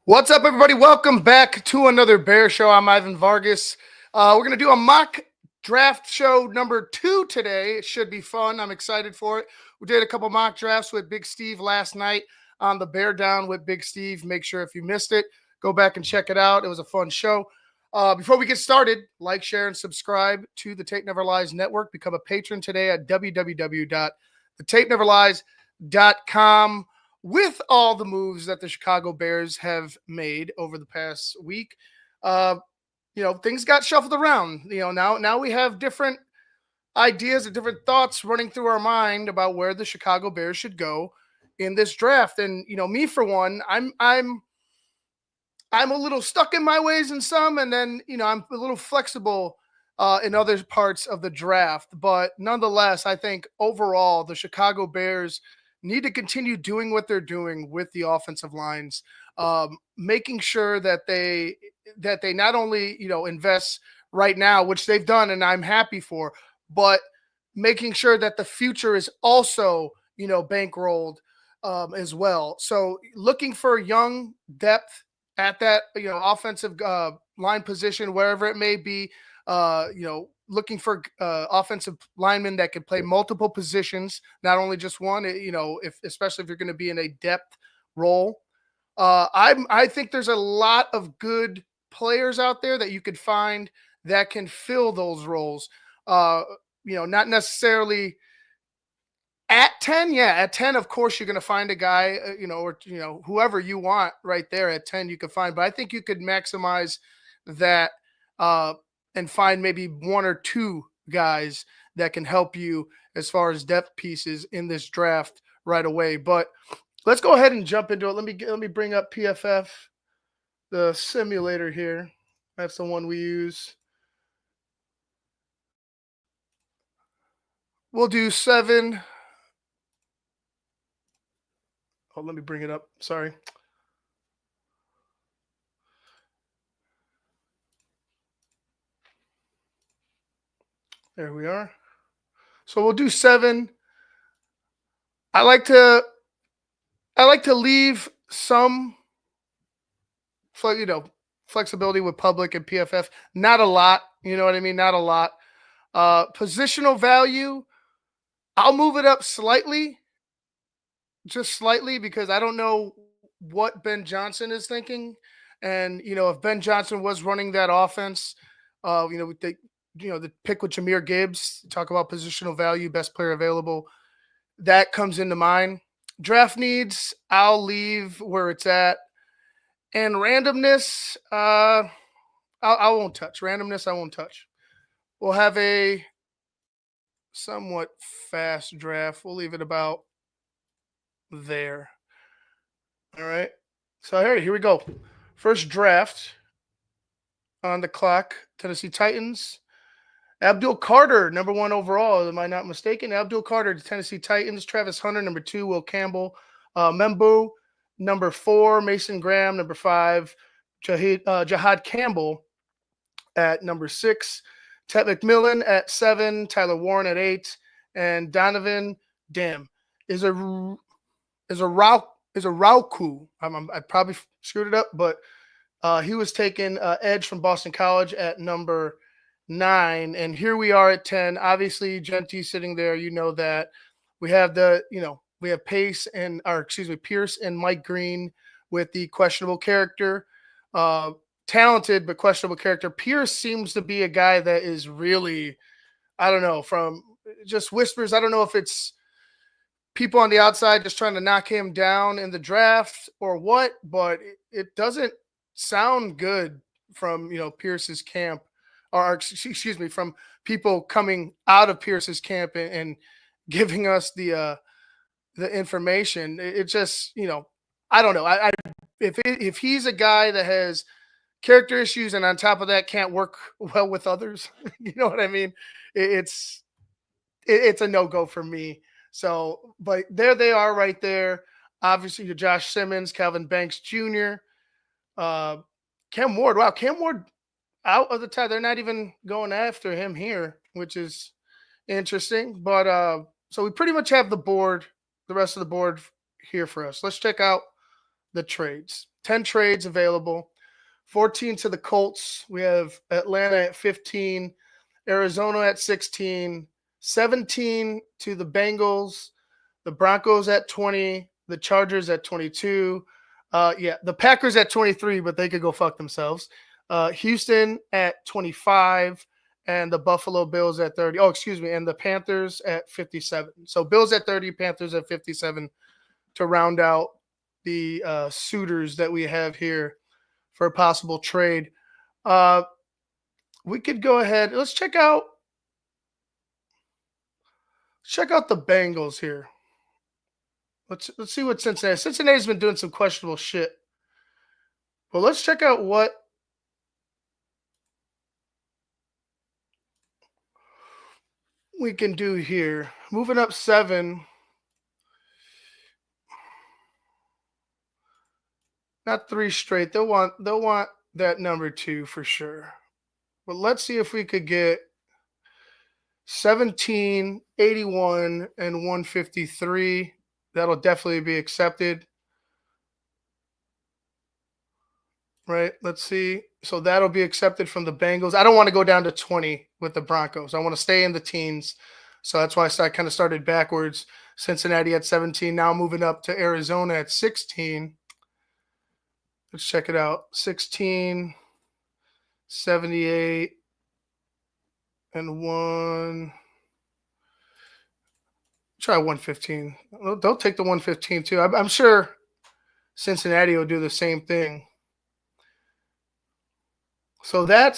What's up, everybody? Welcome back to another Bear Show. I'm Ivan Vargas. We're going to do a mock draft show number 2 today. It should be fun. I'm excited for it. We did a couple mock drafts with Big Steve last night on the Bear Down with Big Steve. Make sure if you missed it, go back and check it out. It was a fun show. Before we get started, like, share, and subscribe to the Tape Never Lies Network. Become a patron today at www.thetapeneverlies.com. With all the moves that the Chicago Bears have made over the past week, things got shuffled around. Now we have different ideas and different thoughts running through our mind about where the Chicago Bears should go in this draft. And me for one, I'm a little stuck in my ways in some, and then I'm a little flexible in other parts of the draft. But nonetheless, I think overall the Chicago Bears need to continue doing what they're doing with the offensive lines, making sure that they not only invest right now, which they've done, and I'm happy for, but making sure that the future is also bankrolled as well. So looking for young depth at that offensive line position, wherever it may be, looking for offensive linemen that can play multiple positions, not only just one. Especially if you're going to be in a depth role. I think there's a lot of good players out there that you could find that can fill those roles. Not necessarily at 10. Yeah, at 10, of course, you're going to find a guy, or whoever you want right there at 10 you can find. But I think you could maximize that and find maybe one or two guys that can help you as far as depth pieces in this draft right away. But let's go ahead and jump into it. Let me bring up PFF, the simulator here. That's the one we use. We'll do 7. Oh, let me bring it up. Sorry. There we are. So we'll do 7. I like to leave some flexibility with public and PFF. Not a lot, you know what I mean? Not a lot. Positional value, I'll move it up slightly, just slightly, because I don't know what Ben Johnson is thinking. And if Ben Johnson was running that offense, the pick with Jahmyr Gibbs, talk about positional value, best player available, that comes into mind. Draft needs, I'll leave where it's at. And randomness, I won't touch. Randomness, I won't touch. We'll have a somewhat fast draft. We'll leave it about there. All right. So here we go. First draft on the clock. Tennessee Titans. Abdul Carter, number 1 overall. Am I not mistaken? Abdul Carter, the Tennessee Titans. Travis Hunter, number 2. Will Campbell. Membu, number 4. Mason Graham, number 5. Jahad Campbell at number 6. Ted McMillan at 7. Tyler Warren at 8. And Donovan Dim is a Rauku. I probably screwed it up, but he was taken edge from Boston College at number 9. And here we are at 10. Obviously, Genty sitting there. You know that we have we have Pierce and Mike Green with the questionable character. Talented but questionable character. Pierce seems to be a guy that is really, I don't know, from just whispers. I don't know if it's people on the outside just trying to knock him down in the draft or what, but it doesn't sound good from Pierce's camp, or excuse me, from people coming out of Pierce's camp and giving us the information. It just I don't know. If he's a guy that has character issues and on top of that can't work well with others, you know what I mean? It's a no-go for me. So, but there they are right there. Obviously, Josh Simmons, Calvin Banks Jr., Cam Ward. Wow, Cam Ward out of the tie. They're not even going after him here, which is interesting. But so we pretty much have the rest of the board here for us. Let's check out the trades. 10 trades available. 14 to the Colts. We have Atlanta at 15, Arizona at 16, 17 to the Bengals, the Broncos at 20, the Chargers at 22. The Packers at 23, but they could go fuck themselves. Houston at 25, and the Buffalo Bills at 30. Oh, excuse me, and the Panthers at 57. So Bills at 30, Panthers at 57 to round out the suitors that we have here for a possible trade. We could go ahead. Let's check out the Bengals here. Let's see what Cincinnati's been doing some questionable shit. Well, let's check out what we can do here. Moving up 7. Not 3 straight. They'll want that number 2 for sure. But let's see if we could get 17, 81, and 153. That'll definitely be accepted. Right? Let's see. So that'll be accepted from the Bengals. I don't want to go down to 20 with the Broncos. I want to stay in the teens. So that's why I kind of started backwards. Cincinnati at 17. Now moving up to Arizona at 16. Let's check it out. 16, 78, and 1. Try 115. They'll take the 115 too. I'm sure Cincinnati will do the same thing. So that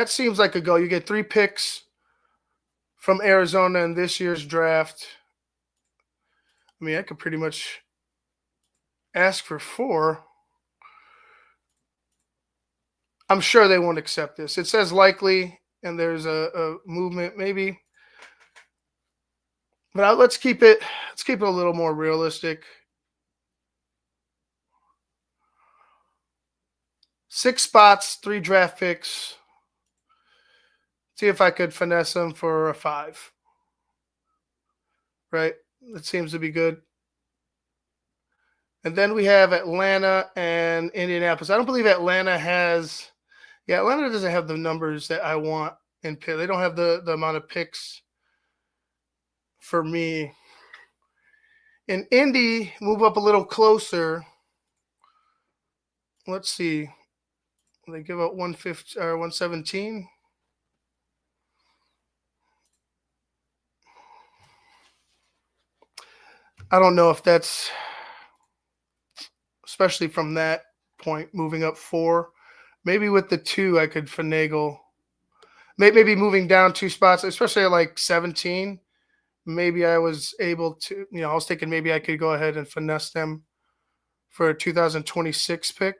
seems like a go. You get 3 picks from Arizona in this year's draft. I mean, I could pretty much ask for 4. I'm sure they won't accept this. It says likely, and there's a movement maybe. But let's keep it a little more realistic. 6 spots, 3 draft picks. See if I could finesse them for a 5. Right? That seems to be good. And then we have Atlanta and Indianapolis. I don't believe Atlanta has. Yeah, Atlanta doesn't have the numbers that I want in pick. They don't have the amount of picks for me. In Indy, move up a little closer. Let's see. They give up 150 or 117. I don't know if that's, especially from that point, moving up 4. Maybe with the 2, I could finagle. Maybe moving down 2 spots, especially at like 17. Maybe I was able to, I was thinking maybe I could go ahead and finesse them for a 2026 pick.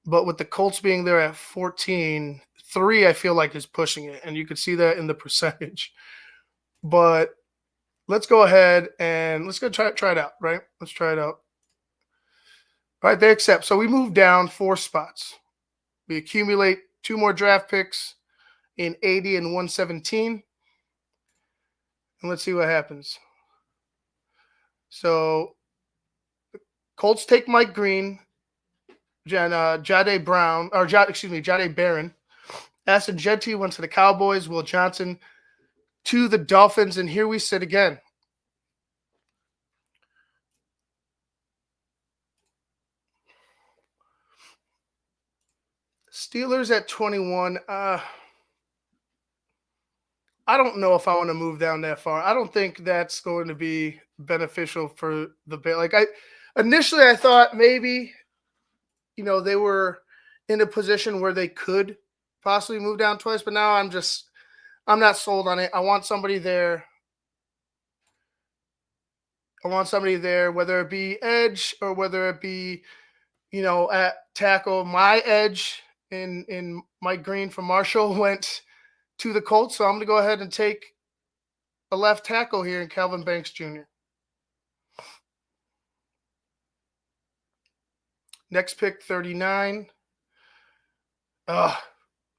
But with the Colts being there at 14, 3 I feel like is pushing it. And you can see that in the percentage. But let's go ahead and let's go try it out, right? Let's try it out. All right, they accept. So we move down 4 spots. We accumulate 2 more draft picks in 80 and 117. And let's see what happens. So Colts take Mike Green, Jade Barron. Aston Genty went to the Cowboys. Will Johnson to the Dolphins. And here we sit again. Steelers at 21. I don't know if I want to move down that far. I don't think that's going to be beneficial for the Bears. Like initially I thought maybe, they were in a position where they could possibly move down twice, but now I'm not sold on it. I want somebody there. Whether it be edge or whether it be, at tackle. My edge in Mike Green from Marshall went to the Colts, so I'm going to go ahead and take a left tackle here in Calvin Banks Jr. Next pick, 39.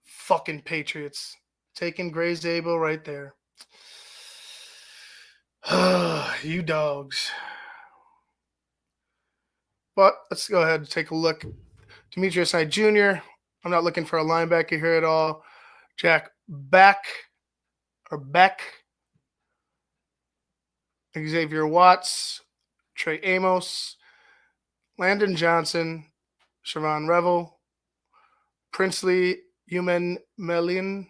Fucking Patriots. Taking Gray Zabel right there. You dogs. But let's go ahead and take a look. Demetrius Knight Jr. I'm not looking for a linebacker here at all. Jack Beck, Xavier Watts, Trey Amos, Landon Johnson, Sharon Revel, Princely Human Melian,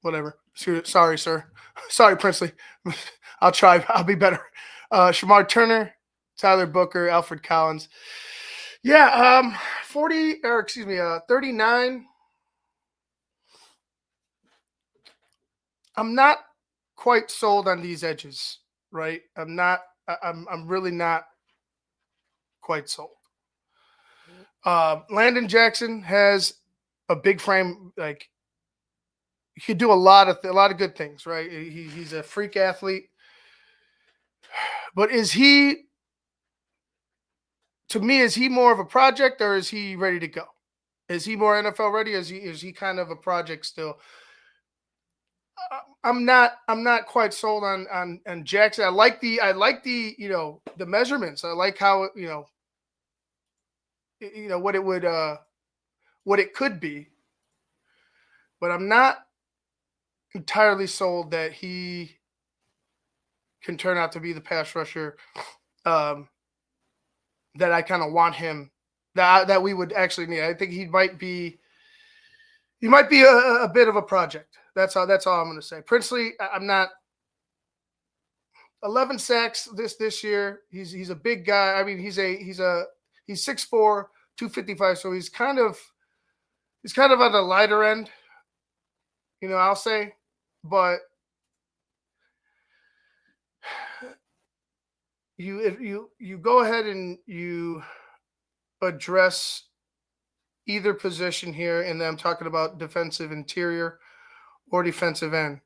whatever. Sorry, sir. Sorry, Princely. I'll try. I'll be better. Shamar Turner, Tyler Booker, Alfred Collins. Yeah, 40, or excuse me, 39. I'm not quite sold on these edges, right? I'm not. I'm really not quite sold. Landon Jackson has a big frame. Like he could do a lot of good things, right? He's a freak athlete, but is he? To me, is he more of a project or is he ready to go? Is he more NFL ready? Or is he kind of a project still? I'm not quite sold on Jackson. I like the the measurements. I like how what it would what it could be, but I'm not entirely sold that he can turn out to be the pass rusher um, that I kind of want him that we would actually need. I think he might be a bit of a project. That's all I'm going to say. Princely, I'm not 11 sacks this year. He's a big guy. I mean, he's 6'4", 255. So he's kind of on the lighter end, I'll say. But if you go ahead and you address either position here, and I'm talking about defensive interior or defensive end.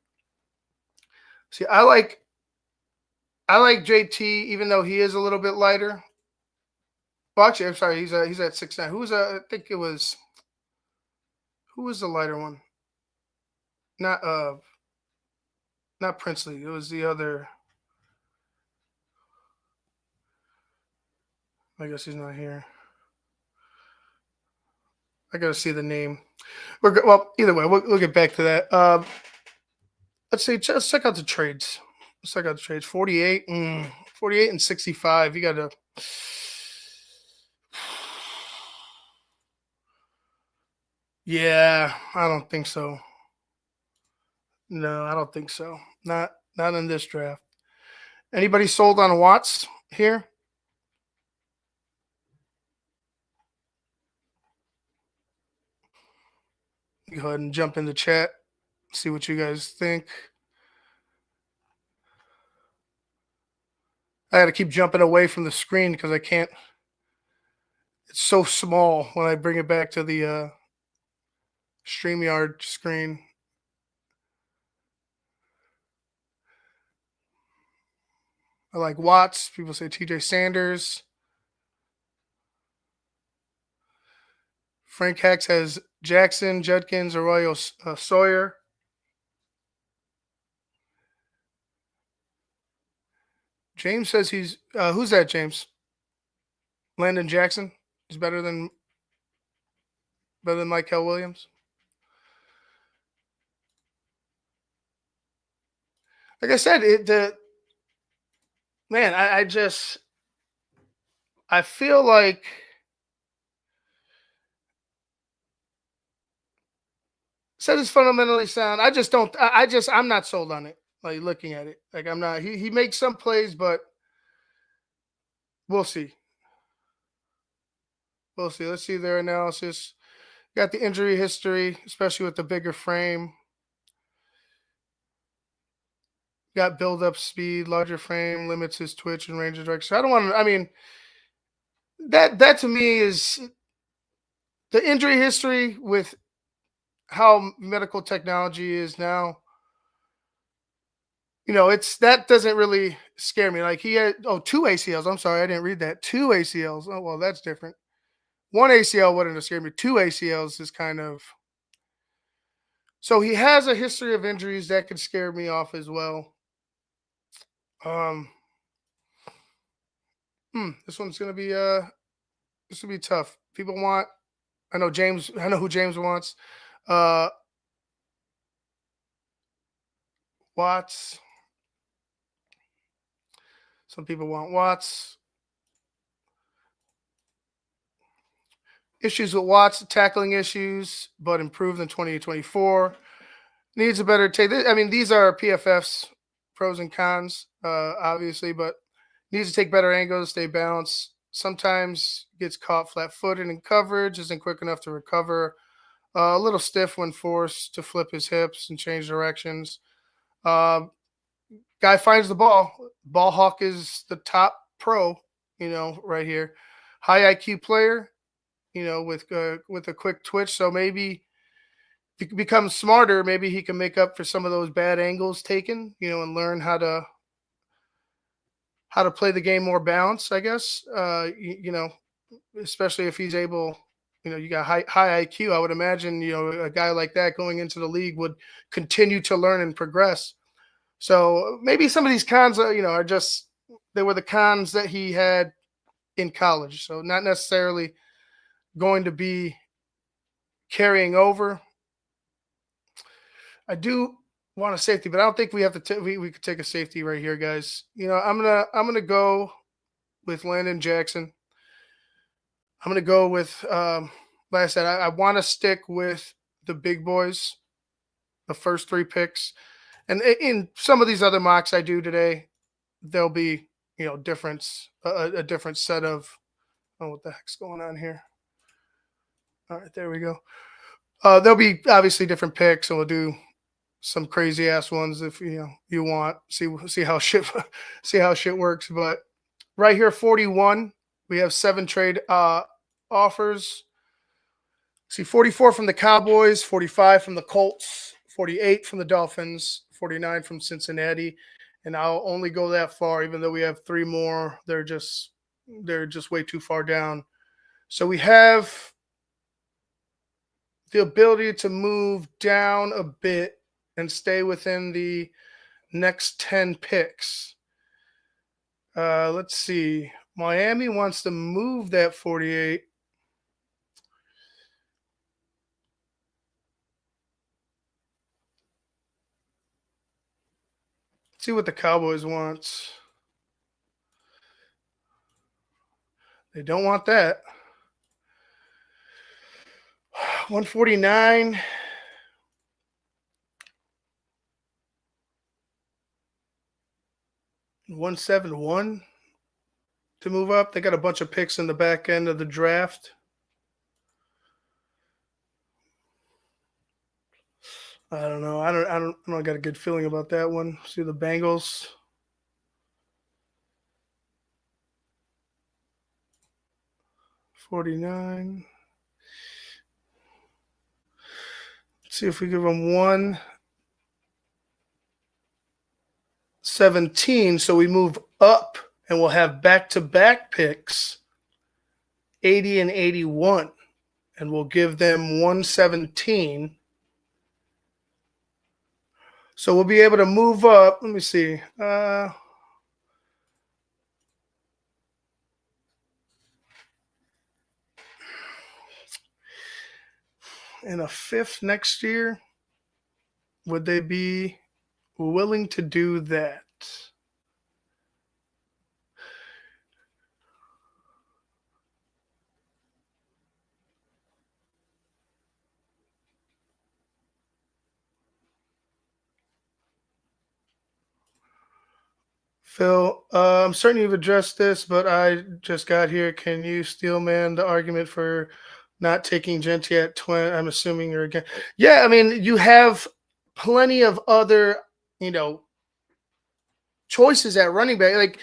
See, I like JT, even though he is a little bit lighter. Well, actually, I'm sorry, he's at 6'9". I think who was the lighter one? Not not Princely. It was the other. I guess he's not here. I gotta see the name. Well, either way, we'll get back to that. Let's see. Let's check out the trades. Let's check out the trades. 48, 48 and 65. You gotta. Yeah, I don't think so. No, I don't think so. Not in this draft. Anybody sold on Watts here? Go ahead and jump in the chat. See what you guys think. I got to keep jumping away from the screen because I can't. It's so small when I bring it back to the StreamYard screen. I like Watts. People say TJ Sanders. Frank Hex has Jackson, Judkins, Arroyo Sawyer. James says he's who's that? James Landon Jackson is better than Michael Williams. Like I said, man, I feel like says it's fundamentally sound. I just don't. I'm not sold on it. Like looking at it, like I'm not. He makes some plays, but we'll see. We'll see. Let's see their analysis. Got the injury history, especially with the bigger frame. Got build up speed, larger frame, limits his twitch and range of direction. I don't want to. I mean, that to me is the injury history with how medical technology is now. It's that doesn't really scare me. Like he had two ACLs. I'm sorry, I didn't read that. Two ACLs. Oh well, that's different. One ACL wouldn't have scared me. Two ACLs is kind of so he has a history of injuries that could scare me off as well. Um, This one's gonna be this will be tough. People want. I know James. I know who James wants. Uh, Watts. Some people want Watts. Issues with Watts, tackling issues, but improved in 2024. Needs a better take. I mean, these are PFF's pros and cons, obviously, but needs to take better angles, stay balanced. Sometimes gets caught flat-footed in coverage, isn't quick enough to recover. A little stiff when forced to flip his hips and change directions. Uh, Guy finds the ball. Ball hawk is the top pro, right here. High IQ player, with a quick twitch. So maybe if he becomes smarter, maybe he can make up for some of those bad angles taken, and learn how to play the game more balanced, I guess. Especially if he's able, you got high IQ. I would imagine, a guy like that going into the league would continue to learn and progress. So maybe some of these cons, are just they were the cons that he had in college. So not necessarily going to be carrying over. I do want a safety, but I don't think we have to. We could take a safety right here, guys. I'm gonna go with Landon Jackson. I'm gonna go with like I said, I want to stick with the big boys, the first three picks, and in some of these other mocks I do today, there'll be difference a different set of. Oh, what the heck's going on here? All right, there we go. There'll be obviously different picks, and we'll do some crazy ass ones if you want. See how shit see how shit works. But right here, 41, we have 7 trade offers. See, 44 from the Cowboys, 45 from the Colts, 48 from the Dolphins, 49 from Cincinnati, and I'll only go that far, even though we have 3 more. They're just way too far down. So we have the ability to move down a bit and stay within the next 10 picks. Let's see. Miami wants to move that 48. See what the Cowboys want. They don't want that. 149. 171 to move up. They got a bunch of picks in the back end of the draft. I don't know. I don't got a good feeling about that one. See the Bengals. $49. Let's see if we give them 117. So we move up and we'll have back-to-back picks, 80 and 81. And we'll give them 117. So we'll be able to move up. Let me see. In a 5th next year, would they be willing to do that? Phil, I'm certain you've addressed this, but I just got here. Can you steelman the argument for not taking Genty at 20? I'm assuming you're again. Yeah, I mean, you have plenty of other, choices at running back. Like,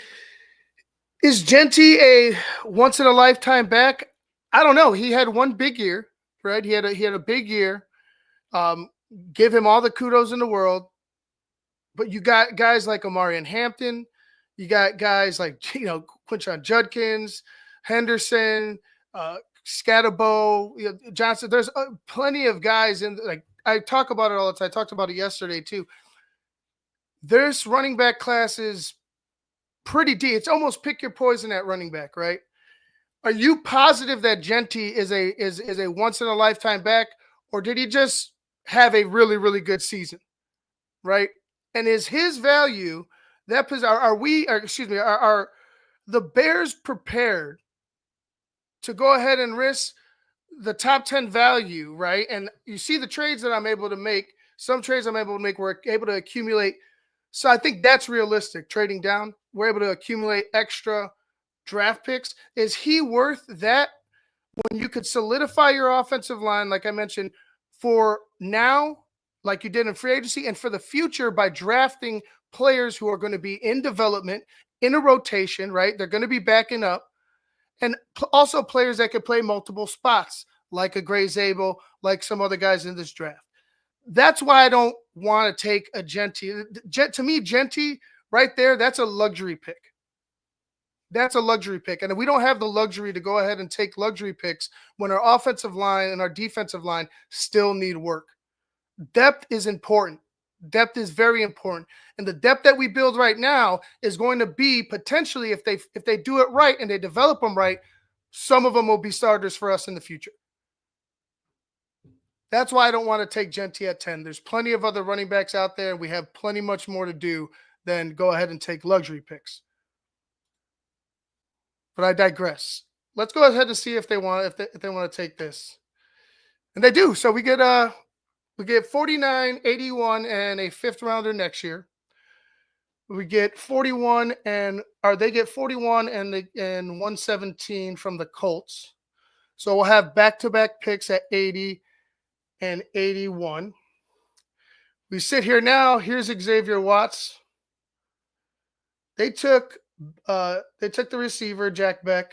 is Genty a once in a lifetime back? I don't know. He had one big year, right? He had a big year. Um, give him all the kudos in the world. But you got guys like Omarion Hampton. You got guys like Quinshon Judkins, Henderson, Scatterbo, Johnson. There's plenty of guys in. Like, I talk about it all the time. I talked about it yesterday too. There's running back classes pretty deep. It's almost pick your poison at running back, right? Are you positive that Genti is a once in a lifetime back, or did he just have a really really good season, right? And is his value that are we? Or excuse me, are the Bears prepared to go ahead and risk the top 10 value, right? And you see the trades that I'm able to make. Some trades I'm able to make, we're able to accumulate. So I think that's realistic. Trading down, we're able to accumulate extra draft picks. Is he worth that when you could solidify your offensive line, like I mentioned, for now, like you did in free agency, and for the future by drafting players who are going to be in development, in a rotation, right? They're going to be backing up, and also players that could play multiple spots, like a Gray Zabel, like some other guys in this draft. That's why I don't want to take a Genti. To me, Genti right there, that's a luxury pick. That's a luxury pick. And we don't have the luxury to go ahead and take luxury picks when our offensive line and our defensive line still need work. Depth is important. Depth is very important. And the depth that we build right now is going to be potentially, if they do it right and they develop them right, some of them will be starters for us in the future. That's why I don't want to take Genti at 10. There's plenty of other running backs out there. We have plenty much more to do than go ahead and take luxury picks. But I digress. Let's go ahead and see if they want to take this. And they do. So we get 49, 81, and a fifth rounder next year. We get 41 they get 41 and 117 from the Colts. So we'll have back-to-back picks at 80 and 81. We sit here now. Here's Xavier Watts. They took the receiver, Jack Beck.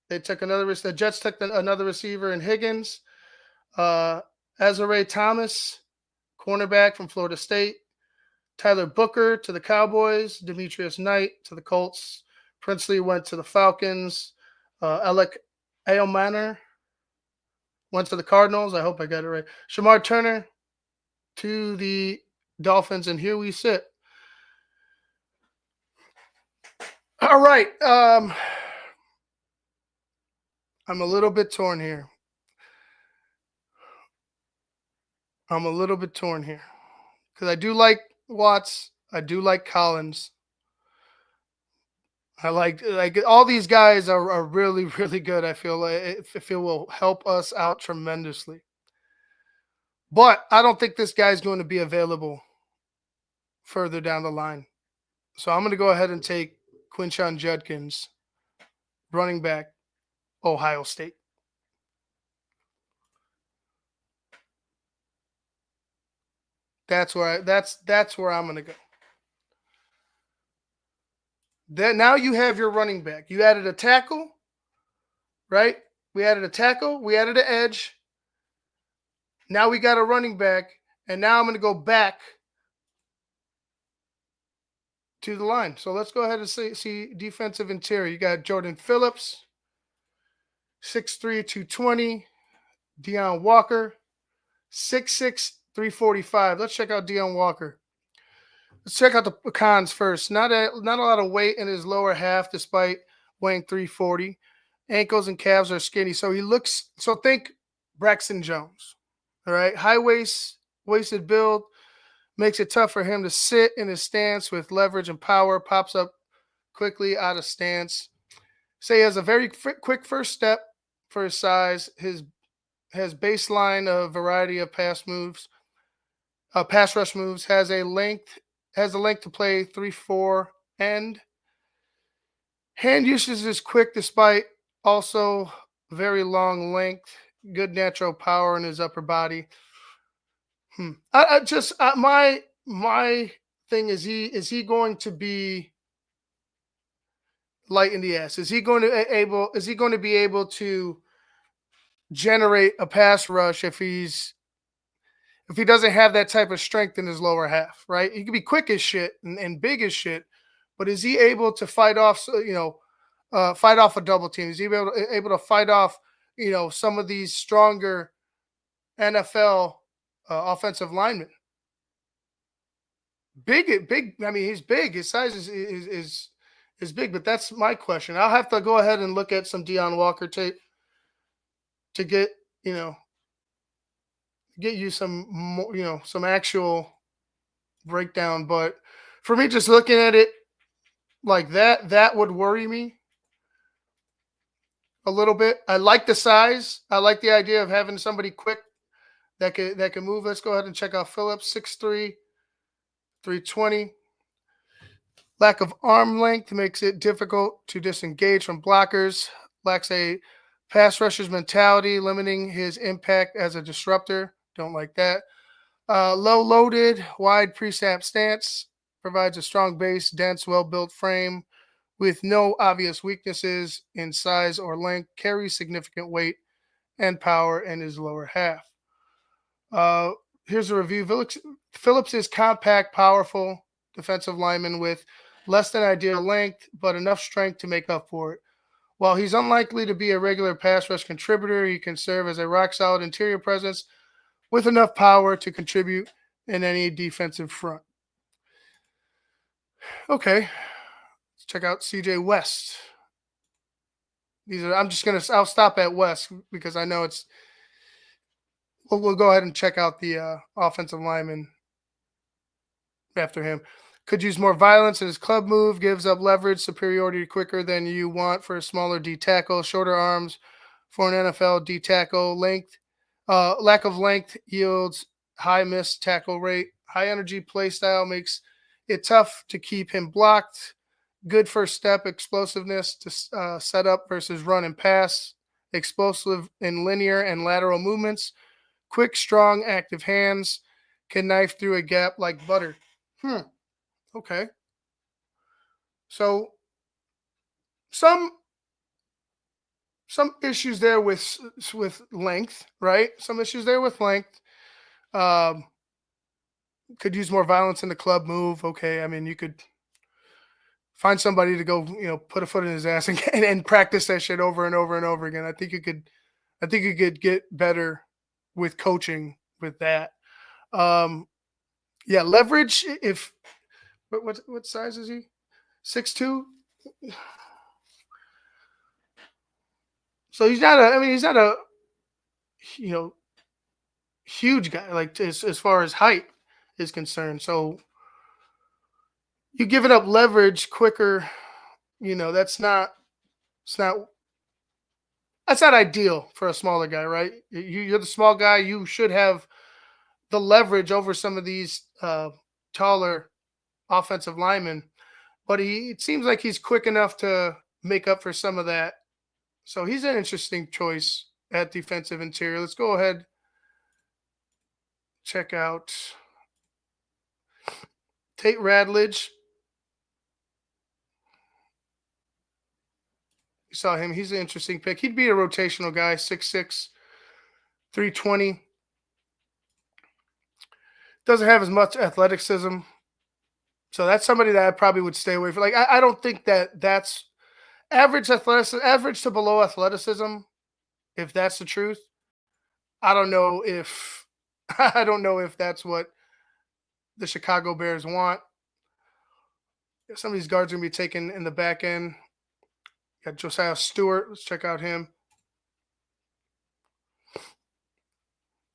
They took the Jets took another receiver in Higgins. Azare Thomas, cornerback from Florida State. Tyler Booker to the Cowboys. Demetrius Knight to the Colts. Princely went to the Falcons. Alec Ayomanor went to the Cardinals. I hope I got it right. Shamar Turner to the Dolphins. And here we sit. All right. I'm a little bit torn here. Because I do like Watts. I do like Collins. I like all these guys are really, really good. I feel will help us out tremendously. But I don't think this guy's going to be available further down the line. So I'm going to go ahead and take Quinshon Judkins, running back, Ohio State. That's where I'm going to go. Then now you have your running back. You added a tackle, right? We added a tackle. We added an edge. Now we got a running back, and now I'm going to go back to the line. So let's go ahead and see defensive interior. You got Jordan Phillips, 6'3", 220. Deion Walker, 6'6", 345. Let's check out Deion Walker. Let's check out the cons first. Not a lot of weight in his lower half, despite weighing 340. Ankles and calves are skinny, so think Braxton Jones. All right, high waisted build makes it tough for him to sit in his stance with leverage and power. Pops up quickly out of stance. He has a very quick first step for his size. Has baseline a variety of pass rush moves. Has the length to play 3-4 end. Hand usage is quick despite also very long length. Good natural power in his upper body. My thing is he going to be light in the ass? Is he going to be able to generate a pass rush if he doesn't have that type of strength in his lower half, right? He can be quick as shit and big as shit, but is he able to fight off a double team? Is he able to fight off some of these stronger NFL offensive linemen? Big. I mean, he's big. His size is is big, but that's my question. I'll have to go ahead and look at some Deion Walker tape to get you know get you some more, some actual breakdown. But for me, just looking at it like that, that would worry me a little bit. I like the size. I like the idea of having somebody quick that can move. Let's go ahead and check out Phillips, 6'3", 320. Lack of arm length makes it difficult to disengage from blockers. Lacks a pass rusher's mentality, limiting his impact as a disruptor. Don't like that. Low loaded, wide pre-snap stance. Provides a strong base, dense, well-built frame with no obvious weaknesses in size or length. Carries significant weight and power in his lower half. Uh, Here's a review. Phillips is compact, powerful defensive lineman with less than ideal length, but enough strength to make up for it. While he's unlikely to be a regular pass rush contributor, he can serve as a rock solid interior presence with enough power to contribute in any defensive front. Okay, let's check out CJ West. I'll stop at West because I know we'll go ahead and check out the offensive lineman after him. Could use more violence in his club move, gives up leverage, superiority quicker than you want for a smaller D tackle, shorter arms for an NFL D tackle, lack of length yields high missed tackle rate, high energy play style makes it tough to keep him blocked, good first step, explosiveness to set up versus run and pass, explosive in linear and lateral movements, quick, strong, active hands, can knife through a gap like butter. Okay. So some issues there with length, right? Some issues there with length. Um, could use more violence in the club move. Okay, I mean you could find somebody to go, put a foot in his ass and practice that shit over and over and over again. I think you could get better with coaching with that. Um, yeah, leverage. If what size is he? 6'2". So he's not a you know huge guy like as far as height is concerned. So you giving up leverage quicker, that's not it's not that's not ideal for a smaller guy, right? You're the small guy. You should have the leverage over some of these taller offensive linemen, but it seems like he's quick enough to make up for some of that. So he's an interesting choice at defensive interior. Let's go ahead, check out Tate Radledge. You saw him. He's an interesting pick. He'd be a rotational guy, 6'6", 320. Doesn't have as much athleticism. So that's somebody that I probably would stay away from. Like, I don't think that's average to below athleticism, if that's the truth. I don't know if I don't know if that's what the Chicago Bears want. Some of these guards are gonna be taken in the back end. Got Josiah Stewart. Let's check out him.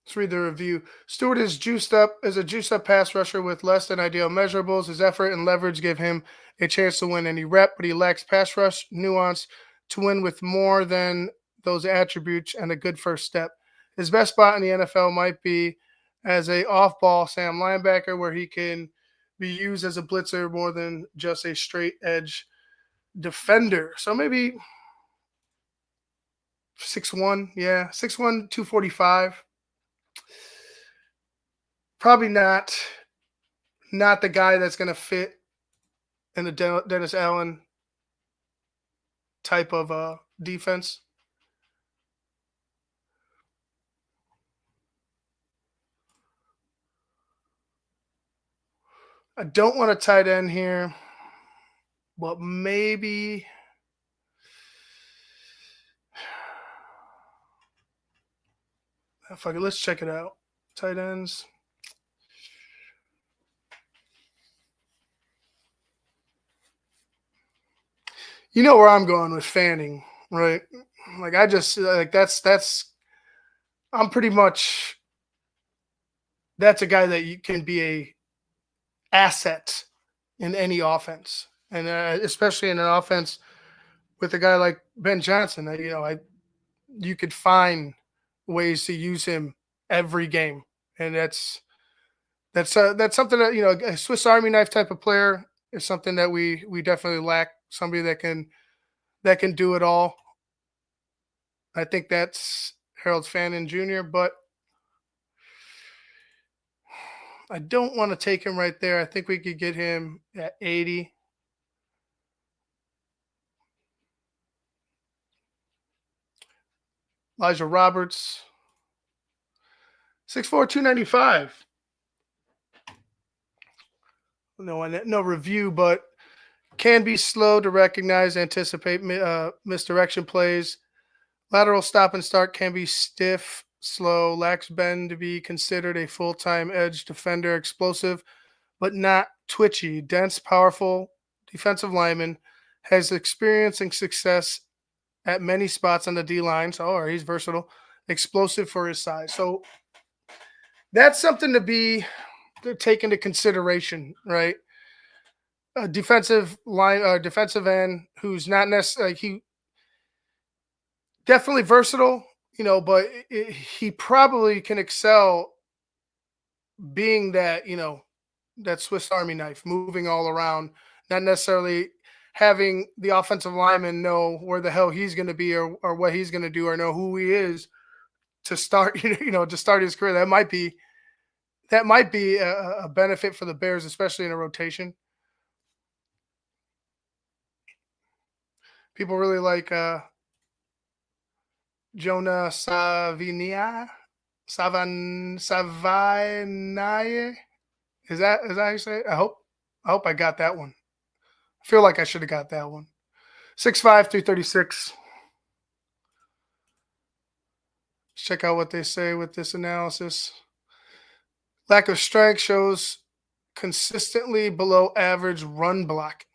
Let's read the review. Stewart is a juiced up pass rusher with less than ideal measurables. His effort and leverage give him a chance to win any rep, but he lacks pass rush nuance to win with more than those attributes and a good first step. His best spot in the NFL might be as a off-ball Sam linebacker, where he can be used as a blitzer more than just a straight edge defender. So maybe 6'1", 6'1", 245. Probably not the guy that's going to fit in the Dennis Allen type of defense. I don't want a tight end here, but maybe fuck it, let's check it out. Tight ends. You know where I'm going with Fanning, right? Like I just like that's I'm pretty much that's a guy that you can be a asset in any offense, and especially in an offense with a guy like Ben Johnson. I you could find ways to use him every game, and that's something that a Swiss Army knife type of player is something that we definitely lack. Somebody that can do it all. I think that's Harold Fannin Jr., but I don't want to take him right there. I think we could get him at 80. Elijah Roberts, 6'4", 295. No review, but can be slow to recognize, anticipate misdirection plays. Lateral stop and start can be stiff, slow, lacks bend to be considered a full-time edge defender, explosive, but not twitchy, dense, powerful defensive lineman, has experience and success at many spots on the D line. So he's versatile, explosive for his size. So that's something to be to take into consideration, right? A defensive end who's not necessarily he definitely versatile, but he probably can excel being that that Swiss Army knife, moving all around, not necessarily having the offensive lineman know where the hell he's going to be or what he's going to do or know who he is to start to start his career. That might be a benefit for the Bears, especially in a rotation. People really like Jonah Savanaye. Is that how you say it? I hope I got that one. I feel like I should have got that one. 6'5", 336. Let's check out what they say with this analysis. Lack of strength shows consistently below average run block.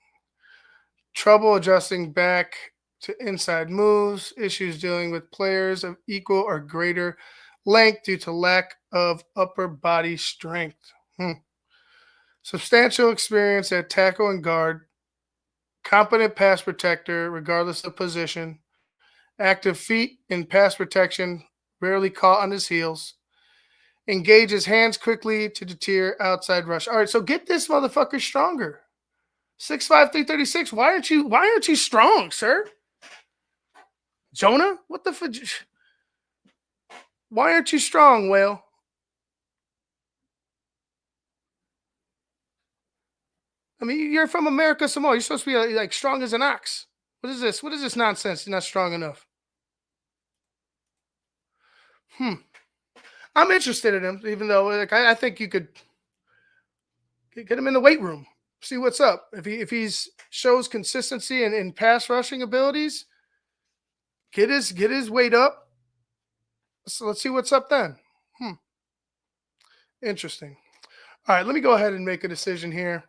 Trouble adjusting back to inside moves. Issues dealing with players of equal or greater length due to lack of upper body strength. Substantial experience at tackle and guard. Competent pass protector regardless of position. Active feet in pass protection. Rarely caught on his heels. Engages hands quickly to deter outside rush. All right, so get this motherfucker stronger. 6'5", 336. Why aren't you strong, sir? Jonah? What the fuck? Why aren't you strong, Whale? I mean, you're from America Samoa. You're supposed to be like strong as an ox. What is this? What is this nonsense? You're not strong enough. I'm interested in him, even though I think you could get him in the weight room, see what's up. If he's shows consistency and in pass rushing abilities, get his weight up. So let's see what's up then. Interesting. All right, let me go ahead and make a decision here.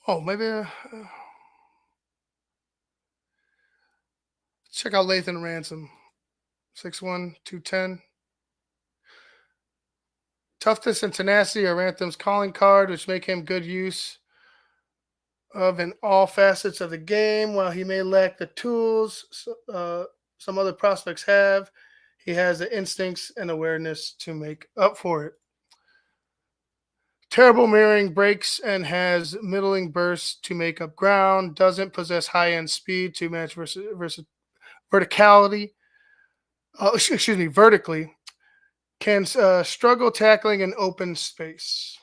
Oh, maybe check out Lathan Ransom, 6'1", 210. Toughness and tenacity are Rantham's calling card, which make him good use of in all facets of the game. While he may lack the tools some other prospects have, he has the instincts and awareness to make up for it. Terrible mirroring breaks and has middling bursts to make up ground. Doesn't possess high-end speed to match versus verticality. Excuse me, vertically. Can struggle tackling in open space.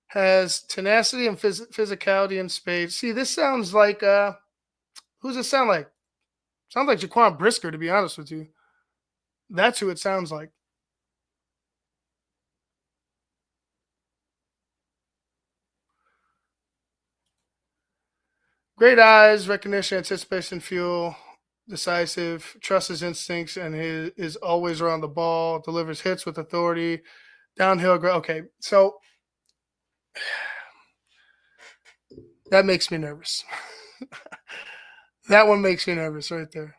Has tenacity and physicality in space. See, this sounds like who's it sound like? Sounds like Jaquan Brisker, to be honest with you. That's who it sounds like. Great eyes, recognition, anticipation, fuel, decisive, trusts his instincts, and is always around the ball, delivers hits with authority, downhill. Okay, so that makes me nervous. That one makes me nervous right there.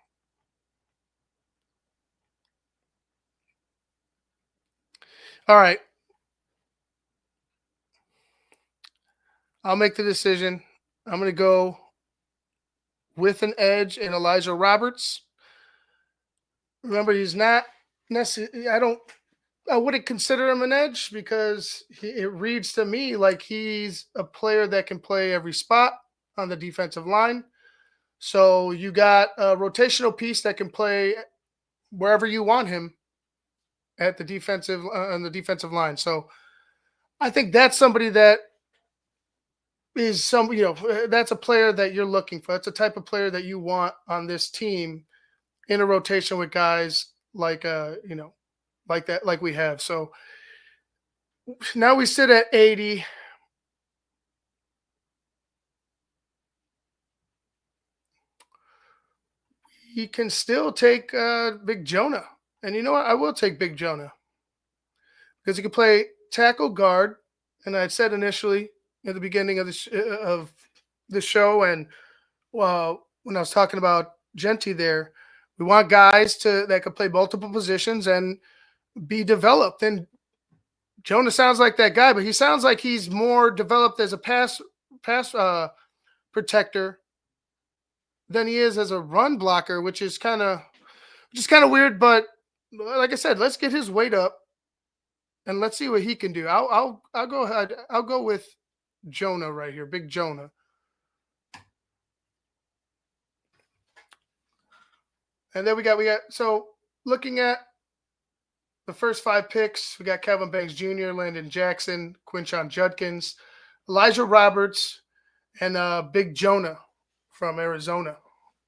All right. I'll make the decision. I'm going to go with an edge in Elijah Roberts. Remember, he's not necessarily, I wouldn't consider him an edge because it reads to me like he's a player that can play every spot on the defensive line. So you got a rotational piece that can play wherever you want him at the defensive on the defensive line. So I think that's somebody that is that's a player that you're looking for. That's a type of player that you want on this team in a rotation with guys like like that, like we have. So now we sit at 80. He can still take Big Jonah. And you know what? I will take Big Jonah because he can play tackle guard. And I said initially at the beginning of the show, and when I was talking about Genty there, we want guys that can play multiple positions and be developed. And Jonah sounds like that guy, but he sounds like he's more developed as a pass protector than he is as a run blocker, which is kind of weird. But like I said, let's get his weight up and let's see what he can do. I'll go ahead. I'll go with Jonah right here, Big Jonah. And then we got so looking at the first 5 picks, we got Kevin Banks Jr., Landon Jackson, Quinshon Judkins, Elijah Roberts, and Big Jonah from Arizona.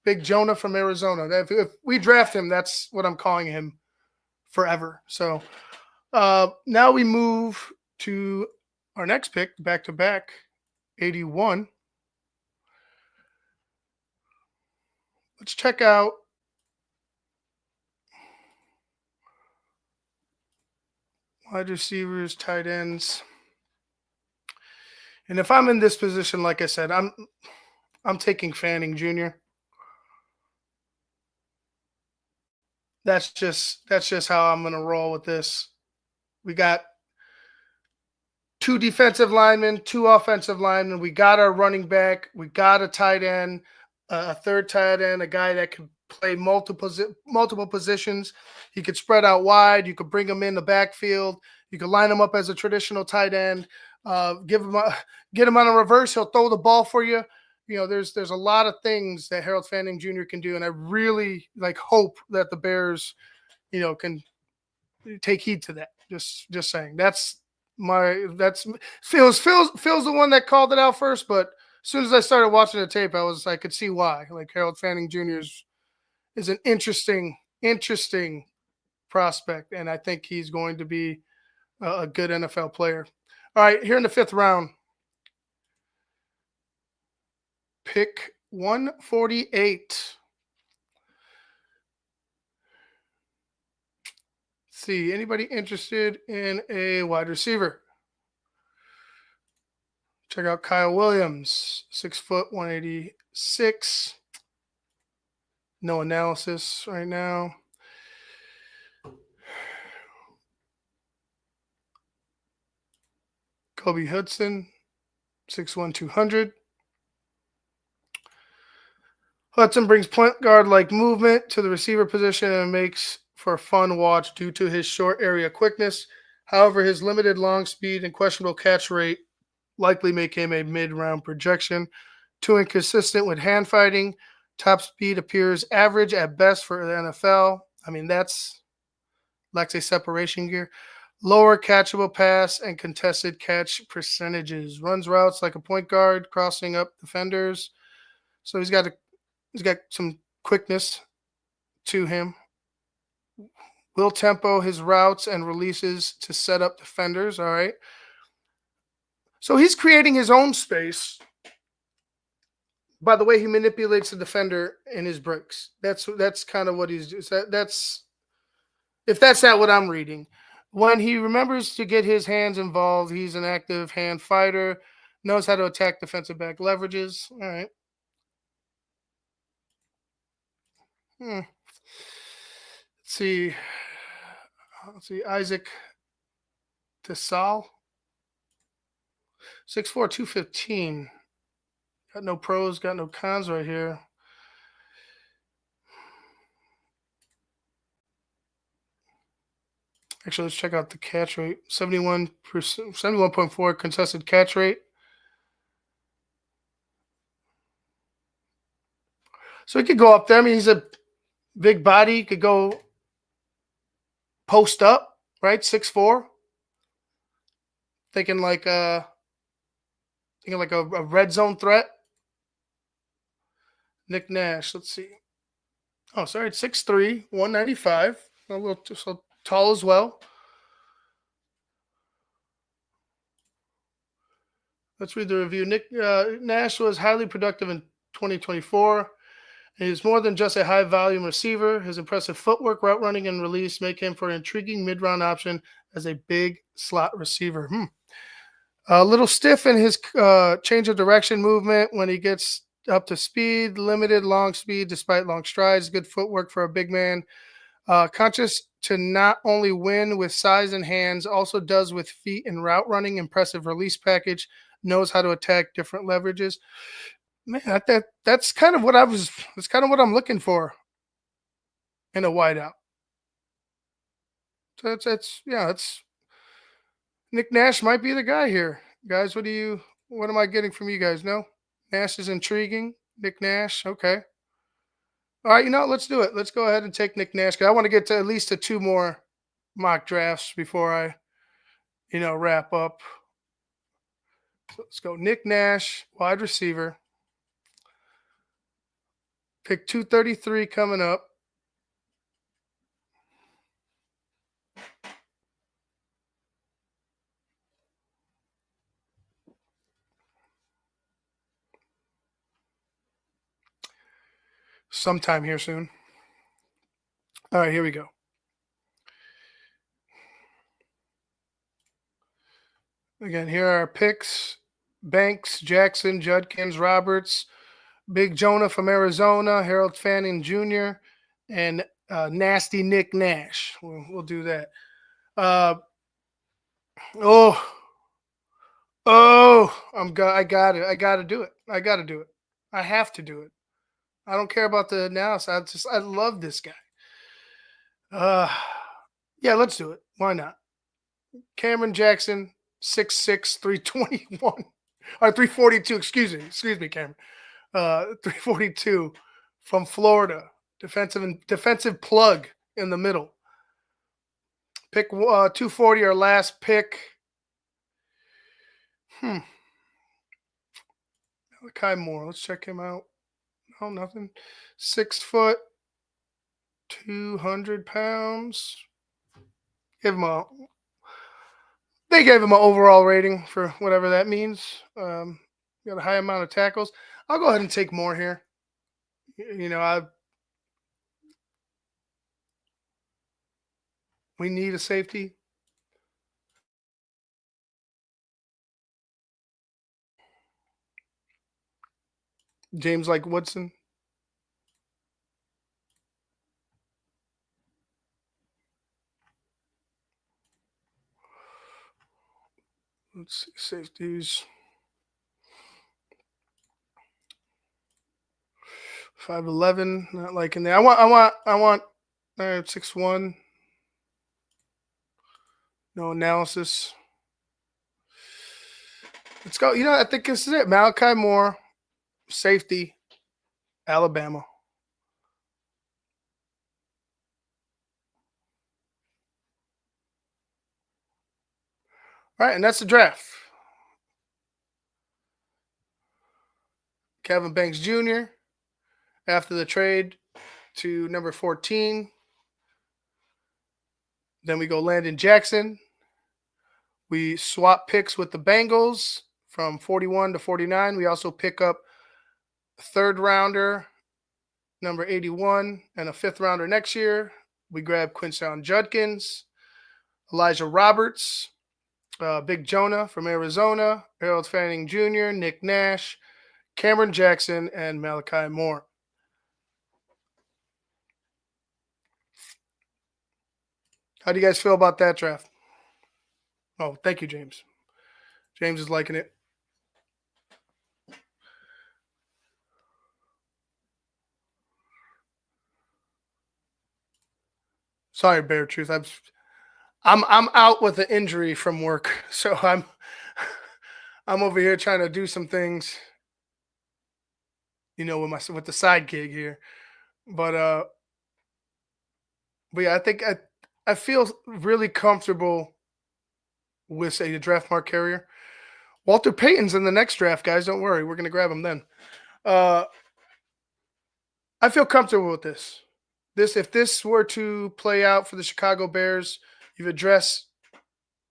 Big Jonah from Arizona. If we draft him, that's what I'm calling him forever. So now we move to our next pick, back to back, 81. Let's check out wide receivers, tight ends. And if I'm in this position, like I said, I'm taking Fanning Jr. That's just how I'm going to roll with this. We got 2 defensive linemen, 2 offensive linemen. We got our running back. We got a tight end, a third tight end, a guy that can play multiple positions. He could spread out wide. You could bring him in the backfield. You could line him up as a traditional tight end. Get him on a reverse. He'll throw the ball for you. There's a lot of things that Harold Fanning Jr. can do, and I really hope that the Bears, can take heed to that. Just saying. Phil's the one that called it out first, but as soon as I started watching the tape, I could see why. Like Harold Fanning Jr. is an interesting prospect, and I think he's going to be a good NFL player. All right, here in the 5th round, pick 148. See, anybody interested in a wide receiver? Check out Kyle Williams, 6 foot, 186. No analysis right now. Kobe Hudson, 6'1", 200. Hudson brings point guard-like movement to the receiver position and makes for a fun watch due to his short area quickness. However, his limited long speed and questionable catch rate likely make him a mid-round projection. Too inconsistent with hand fighting. Top speed appears average at best for the NFL. I mean, that's lacks a separation gear. Lower catchable pass and contested catch percentages. Runs routes like a point guard, crossing up defenders. So he's got some quickness to him. Will tempo his routes and releases to set up defenders. All right. So he's creating his own space. by the way he manipulates the defender in his breaks. That's kind of what he's doing. That's if that's not what I'm reading. When he remembers to get his hands involved, he's an active hand fighter, knows how to attack defensive back leverages. All right. Hmm. Let's see. Let's see. Isaac Tesal, 6'4", 215. Got no pros, got no cons right here. Actually, let's check out the catch rate. 71%, 71.4 contested catch rate. So he could go up there. I mean, he's a big body. He could go post up, right? 6'4". Thinking like a red zone threat. Nick Nash. Let's see. Oh, sorry, it's 6'3", 195. A little so tall as well. Let's read the review. Nick Nash was highly productive in 2024. He is more than just a high volume receiver. His impressive footwork, route running, and release make him for an intriguing mid round option as a big slot receiver. A little stiff in his change of direction movement when he gets up to speed, limited long speed despite long strides, good footwork for a big man. Conscious to not only win with size and hands, also does with feet and route running, impressive release package, knows how to attack different leverages. Man, that's kind of what that's kind of what I'm looking for in a wideout. So that's Nick Nash might be the guy here. Guys, what am I getting from you guys? No? Nash is intriguing. Nick Nash, okay. All right, let's do it. Let's go ahead and take Nick Nash. 'Cause I want to get to at least to two more mock drafts before I, wrap up. So let's go. Nick Nash, wide receiver. Pick 233 coming up. Sometime here soon. All right, here we go. Again, here are our picks: Banks, Jackson, Judkins, Roberts, Big Jonah from Arizona, Harold Fanning Jr., and Nasty Nick Nash. We'll do that. Uh, oh, I got it. I got to do it. I got to do it. I have to do it. I don't care about the analysis. I love this guy. Yeah, let's do it. Why not? Cameron Jackson, 6'6", 321 or 342. Excuse me, Cameron. 342 from Florida. Defensive plug in the middle. Pick 240, our last pick. Kai Moore. Let's check him out. Oh, nothing. 6 foot, 200 pounds. They gave him an overall rating for whatever that means. Got a high amount of tackles. I'll go ahead and take more here. We need a safety. James like Woodson. Let's see, safeties. 5'11", not liking that. I want 6'1". No analysis. Let's go. I think this is it. Malachi Moore, safety, Alabama. All right, and that's the draft. Kevin Banks Jr. after the trade to number 14. Then we go Landon Jackson. We swap picks with the Bengals from 41 to 49. We also pick up third rounder, number 81, and a fifth rounder next year. We grab Quinshon Judkins, Elijah Roberts, Big Jonah from Arizona, Harold Fanning Jr., Nick Nash, Cameron Jackson, and Malachi Moore. How do you guys feel about that draft? Oh, thank you, James. James is liking it. Sorry, Bear Truth. I'm out with an injury from work, so I'm over here trying to do some things, with the side gig here. But yeah, I think I feel really comfortable with say the draft mark carrier. Walter Payton's in the next draft, guys. Don't worry, we're gonna grab him then. Uh, I feel comfortable with this. If this were to play out for the Chicago Bears, you've addressed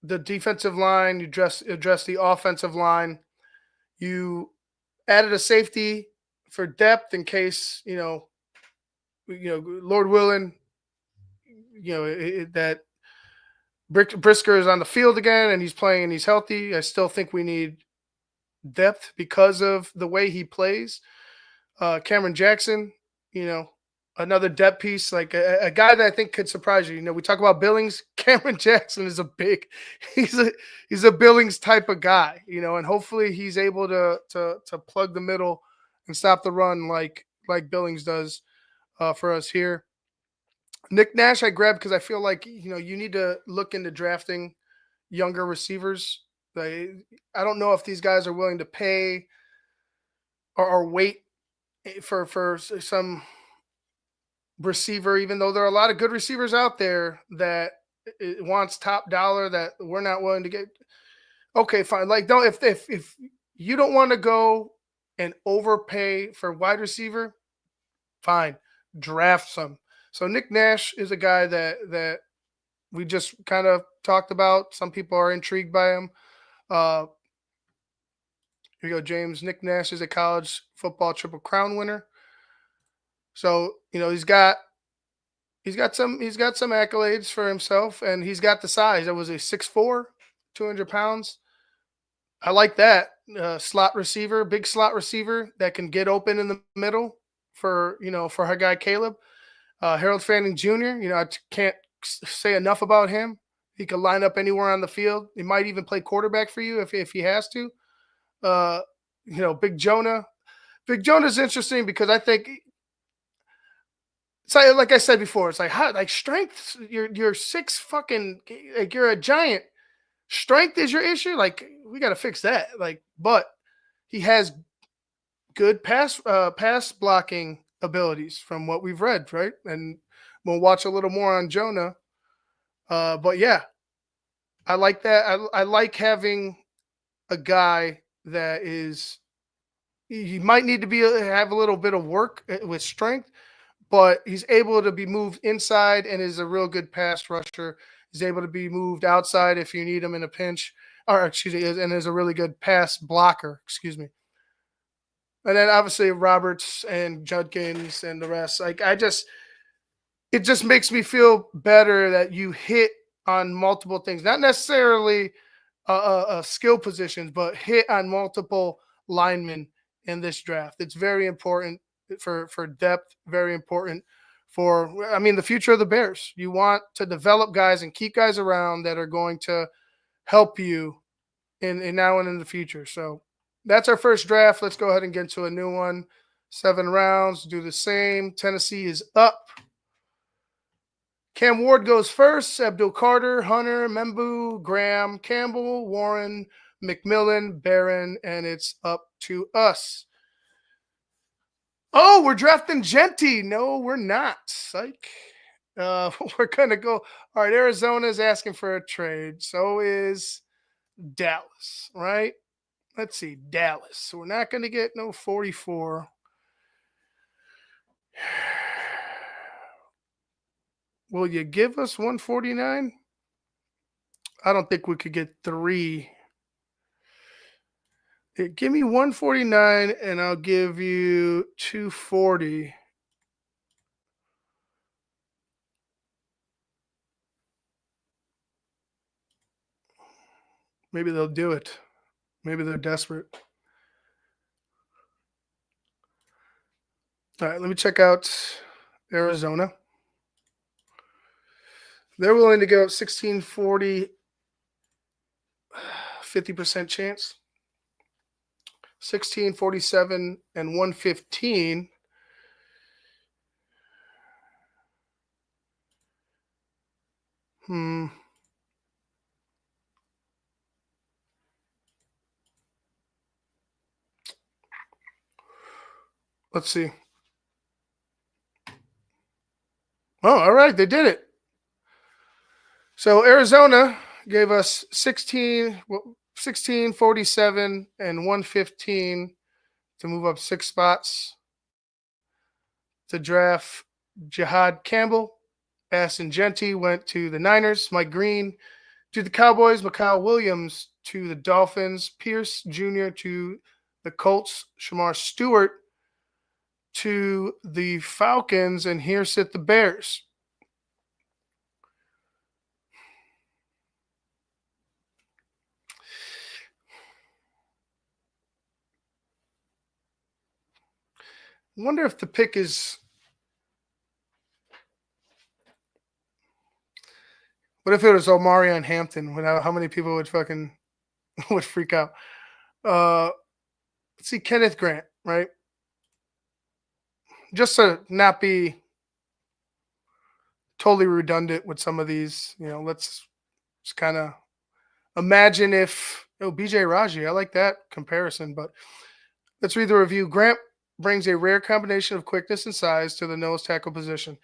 the defensive line, you address the offensive line, you added a safety for depth in case Lord willing, that Brisker is on the field again and he's playing and he's healthy. I still think we need depth because of the way he plays. Cameron Jackson, another depth piece, like a guy that I think could surprise you. We talk about Billings. Cameron Jackson is he's a Billings type of guy, and hopefully he's able to plug the middle and stop the run like Billings does for us here. Nick Nash, I grabbed because I feel like you need to look into drafting younger receivers. I don't know if these guys are willing to pay or wait for some receiver, even though there are a lot of good receivers out there that it wants top dollar that we're not willing to get. Okay, fine. Like, don't if you don't want to go and overpay for wide receiver, fine, draft some. So Nick Nash is a guy that we just kind of talked about. Some people are intrigued by him. Uh, here you go, James. Nick Nash is a college football Triple Crown winner. So he's got some accolades for himself, and he's got the size. That was a 6'4", 200 pounds. I like that slot receiver, big slot receiver that can get open in the middle for our guy Caleb. Harold Fanning Jr. Can't say enough about him. He could line up anywhere on the field. He might even play quarterback for you if he has to. Uh, Big Jonah. Big Jonah's interesting because I think so. Like I said before, it's like how like strength. You're six fucking like you're a giant. Strength is your issue. Like we got to fix that. Like, but he has good pass blocking abilities from what we've read, right? And we'll watch a little more on Jonah. But yeah, I like that. I like having a guy that is. He might need to have a little bit of work with strength, but he's able to be moved inside and is a real good pass rusher. He's able to be moved outside if you need him in a pinch, or excuse me, and is a really good pass blocker. Excuse me. And then obviously Roberts and Judkins and the rest. It just makes me feel better that you hit on multiple things, not necessarily skill positions, but hit on multiple linemen in this draft. It's very important for depth, very important the future of the Bears. You want to develop guys and keep guys around that are going to help you in now and in the future. So that's our first draft. Let's go ahead and get into a new one. 7 rounds, do the same. Tennessee is up. Cam Ward goes first. Abdul Carter, Hunter, Membu, Graham, Campbell, Warren, McMillan, Barron, and it's up to us. Oh, we're drafting Genty. No, we're not. Psych. We're gonna go. All right, Arizona's asking for a trade. So is Dallas, right? Let's see, Dallas. So we're not gonna get no 44. Will you give us 149? I don't think we could get 3. Give me 149 and I'll give you 240. Maybe they'll do it. Maybe they're desperate. All right, let me check out Arizona. They're willing to go 1640, 50% chance. 1647 and 115. Let's see. Oh, all right, they did it. So Arizona gave us 16, 47, and 115 to move up 6 spots to draft Jihad Campbell. Aston Genty went to the Niners. Mike Green to the Cowboys. Mikal Williams to the Dolphins. Pierce Jr. to the Colts. Shamar Stewart to the Falcons. And here sit the Bears. I wonder if the pick is. What if it was Omarion Hampton? How many people would fucking would freak out? Let's see, Kenneth Grant, right? Just to not be totally redundant with some of these, let's just kind of imagine if BJ Raji. I like that comparison, but let's read the review. Grant brings a rare combination of quickness and size to the nose tackle position.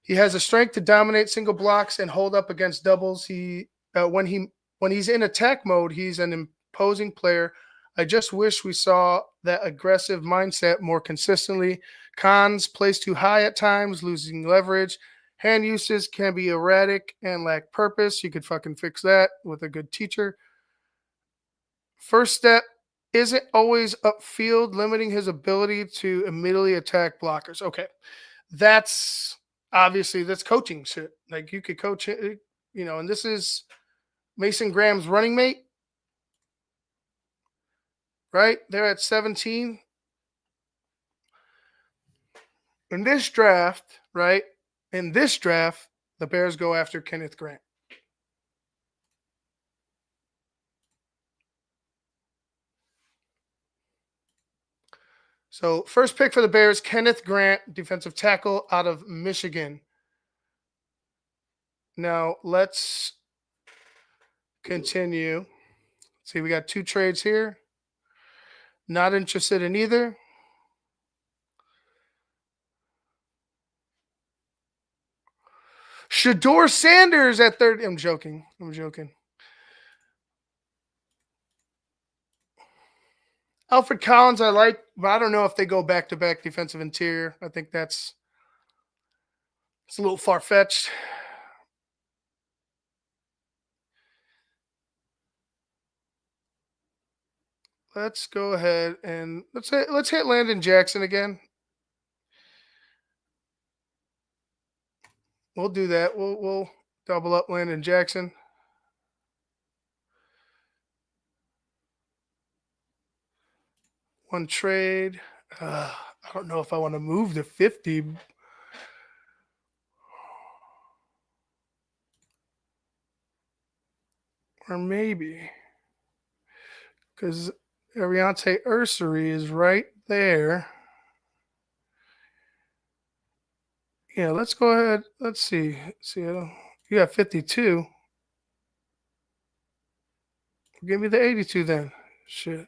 He has a strength to dominate single blocks and hold up against doubles. When he's in attack mode, he's an imposing player. I just wish we saw that aggressive mindset more consistently. Cons, plays too high at times, losing leverage. Hand usage can be erratic and lack purpose. You could fucking fix that with a good teacher. First step isn't always upfield, limiting his ability to immediately attack blockers. Okay, that's coaching shit. Like you could coach it, and this is Mason Graham's running mate, right? They're at 17. In this draft, right? In this draft, the Bears go after Kenneth Grant. So first pick for the Bears, Kenneth Grant, defensive tackle out of Michigan. Now let's continue. See, we got 2 trades here. Not interested in either. Shador Sanders at 3rd. I'm joking. Alfred Collins, I like, but I don't know if they go back-to-back defensive interior. I think it's a little far-fetched. Let's go ahead and let's hit Landon Jackson again. We'll do that. We'll double up Landon Jackson. One trade. I don't know if I want to move to 50. Or maybe. Because Ariante Ursery is right there. Yeah, let's go ahead. Let's see. You got 52. Give me the 82 then. Shit.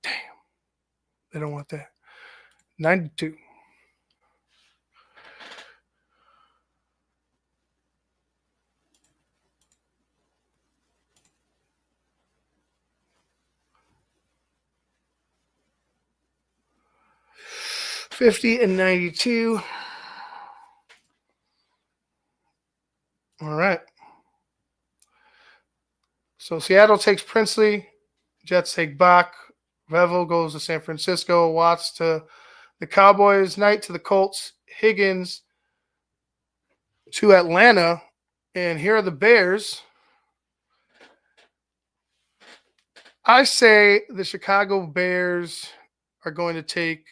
Damn. They don't want that. 92. $50 and 92. All right. So Seattle takes Princely. Jets take Bach. Vevel goes to San Francisco. Watts to the Cowboys. Knight to the Colts. Higgins to Atlanta. And here are the Bears. I say the Chicago Bears are going to take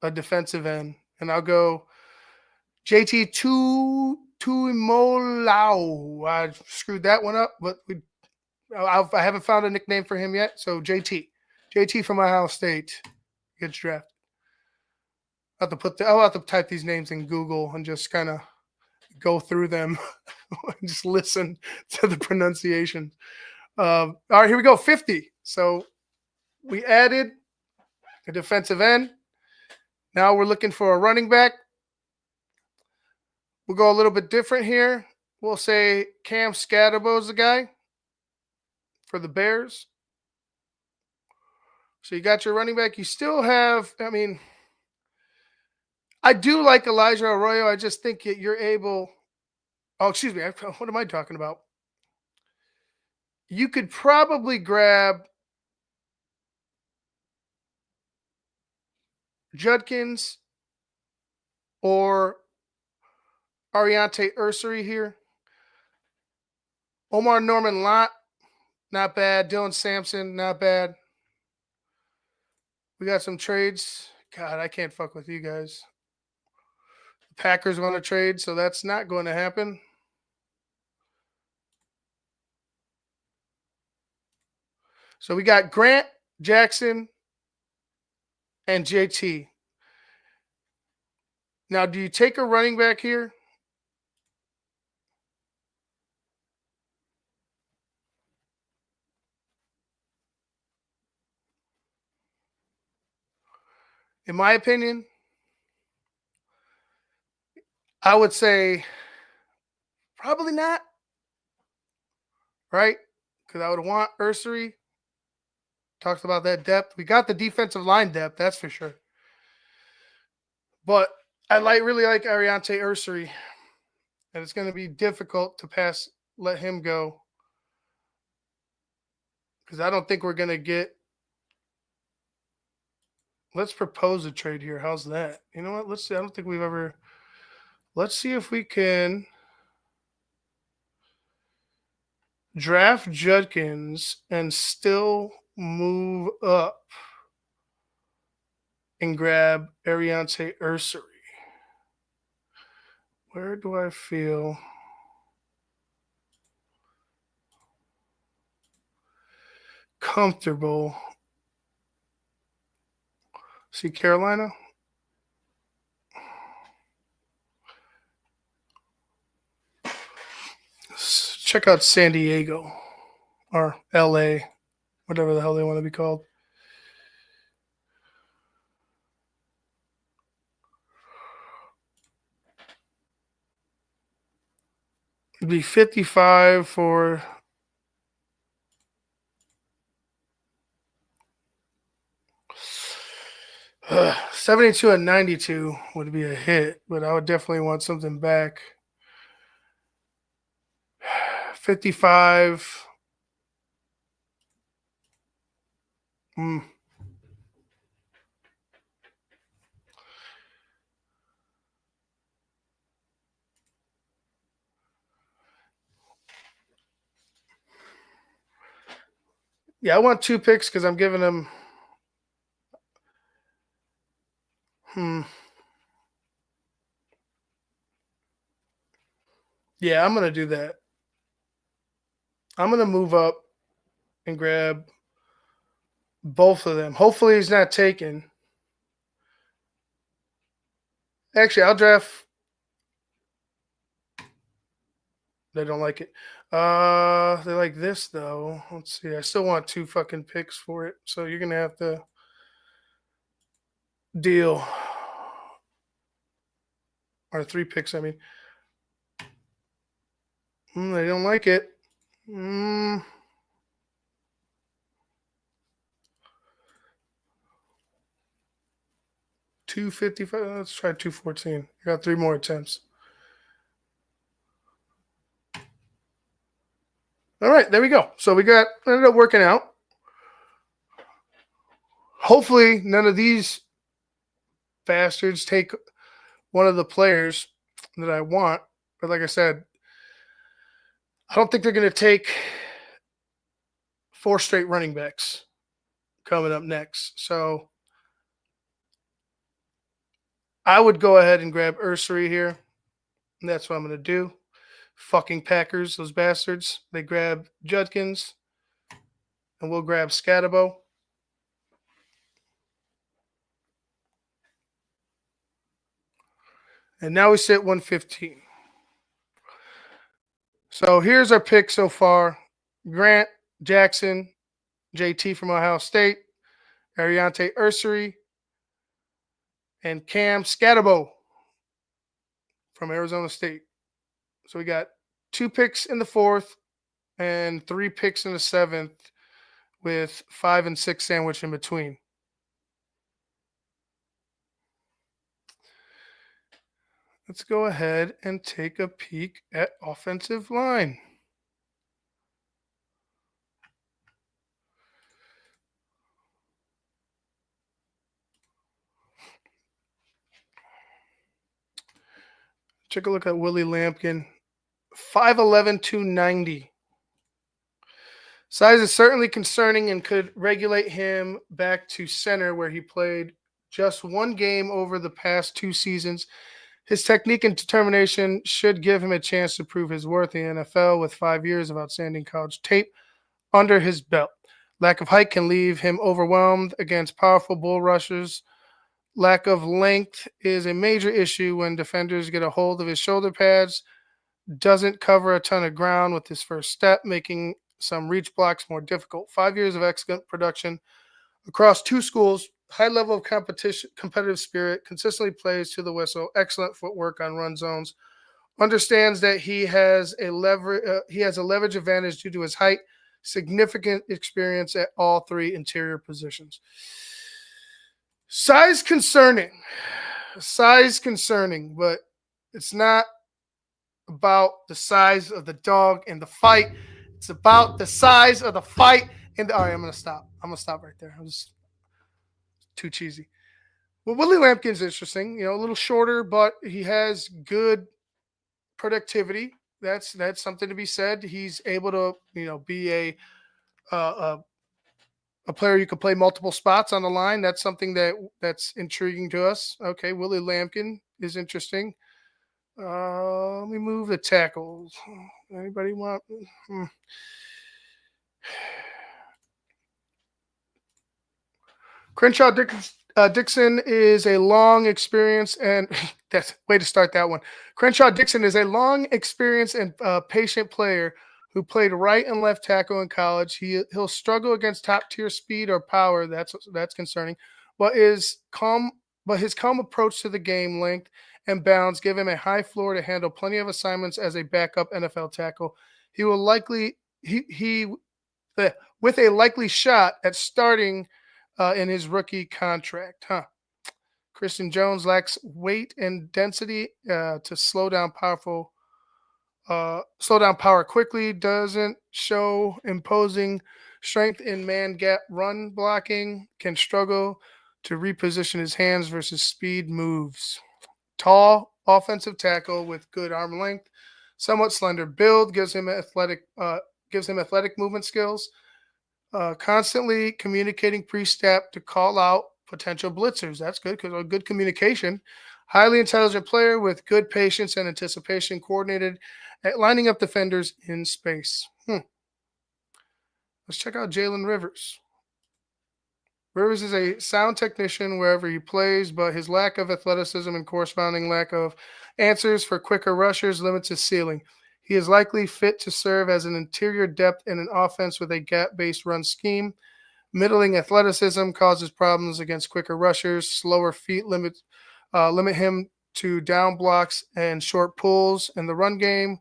a defensive end. And I'll go JT Tuimoloau. I screwed that one up, but I haven't found a nickname for him yet. So JT from Ohio State gets drafted. I'll have to type these names in Google and just kind of go through them and just listen to the pronunciation. All right, here we go. 50. So we added a defensive end. Now we're looking for a running back. We'll go a little bit different here. We'll say Cam Scatterbo is the guy for the Bears. So you got your running back. You still have, I do like Elijah Arroyo. I just think you're able. Oh, excuse me. What am I talking about? You could probably grab Judkins or Ariante Ursery here. Omar Norman Lott, not bad. Dylan Sampson, not bad. We got some trades. God, I can't fuck with you guys. The Packers want to trade, so that's not going to happen. So we got Grant, Jackson, and JT. Now, do you take a running back here? In my opinion, I would say probably not, right? Because I would want Ursery. Talked about that depth. We got the defensive line depth, that's for sure. But I really like Ariante Ursery. And it's going to be difficult to let him go. Because I don't think we're going to get. Let's propose a trade here. How's that? You know what? Let's see. I don't think we've ever. Let's see if we can draft Judkins and still move up and grab Ariante Ursery. Where do I feel comfortable? See Carolina? Check out San Diego or LA, whatever the hell they want to be called. It'd be 55 for 72 and 92 would be a hit, but I would definitely want something back. 55. Yeah, I want 2 picks because I'm giving them. Yeah, I'm going to do that. I'm going to move up and grab both of them. Hopefully he's not taken. Actually, I'll draft. They don't like it. They like this, though. Let's see. I still want 2 fucking picks for it. So you're going to have to deal. Or 3 picks, I mean. They don't like it. 255. Let's try 214. I got 3 more attempts. All right, there we go. So ended up working out. Hopefully, none of these bastards take one of the players that I want. But like I said, I don't think they're going to take four straight running backs coming up next. So I would go ahead and grab Ursery here. And that's what I'm going to do. Fucking Packers, those bastards. They grab Judkins, and we'll grab Scatabo. And now we sit 115. So here's our pick so far. Grant Jackson, JT from Ohio State, Ariante Ursery, and Cam Scatabo from Arizona State. So we got 2 picks in the 4th and 3 picks in the 7th with 5 and 6 sandwich in between. Let's go ahead and take a peek at offensive line. Take a look at Willie Lampkin. 5'11", 290. Size is certainly concerning and could regulate him back to center, where he played just 1 game over the past 2 seasons. His technique and determination should give him a chance to prove his worth in the NFL with 5 years of outstanding college tape under his belt. Lack of height can leave him overwhelmed against powerful bull rushers. Lack of length is a major issue when defenders get a hold of his shoulder pads. Doesn't cover a ton of ground with his first step, making some reach blocks more difficult. 5 years of excellent production across 2 schools, high level of competition, competitive spirit, consistently plays to the whistle, excellent footwork on run zones, understands that he has a leverage advantage due to his height, significant experience at all 3 interior positions. Size concerning, but it's not about the size of the dog in the fight. It's about the size of the fight. All right, I'm gonna stop. Right there. I'm just too cheesy. Well, Willie Lampkin's interesting. A little shorter, but he has good productivity. That's something to be said. He's able to be a player you can play multiple spots on the line. That's something that's intriguing to us. Okay, Willie Lampkin is interesting. Let me move the tackles. Anybody want? Crenshaw Dixon is a long experience, and that's way to start that one. Crenshaw Dixon is a long experience and patient player who played right and left tackle in college. He'll struggle against top tier speed or power. That's concerning, but his calm approach to the game, length and bounds give him a high floor to handle plenty of assignments as a backup NFL tackle. He will likely with a likely shot at starting in his rookie contract. Christian Jones lacks weight and density to slow down power quickly. Doesn't show imposing strength in man gap run blocking. Can struggle to reposition his hands versus speed moves. Tall offensive tackle with good arm length. Somewhat slender build gives him athletic movement skills. Constantly communicating pre-snap to call out potential blitzers. That's good because of good communication. Highly intelligent player with good patience and anticipation, coordinated at lining up defenders in space. Let's check out Jalen Rivers. Rivers is a sound technician wherever he plays, but his lack of athleticism and corresponding lack of answers for quicker rushers limits his ceiling. He is likely fit to serve as an interior depth in an offense with a gap-based run scheme. Middling athleticism causes problems against quicker rushers. Slower feet limit him to down blocks and short pulls in the run game.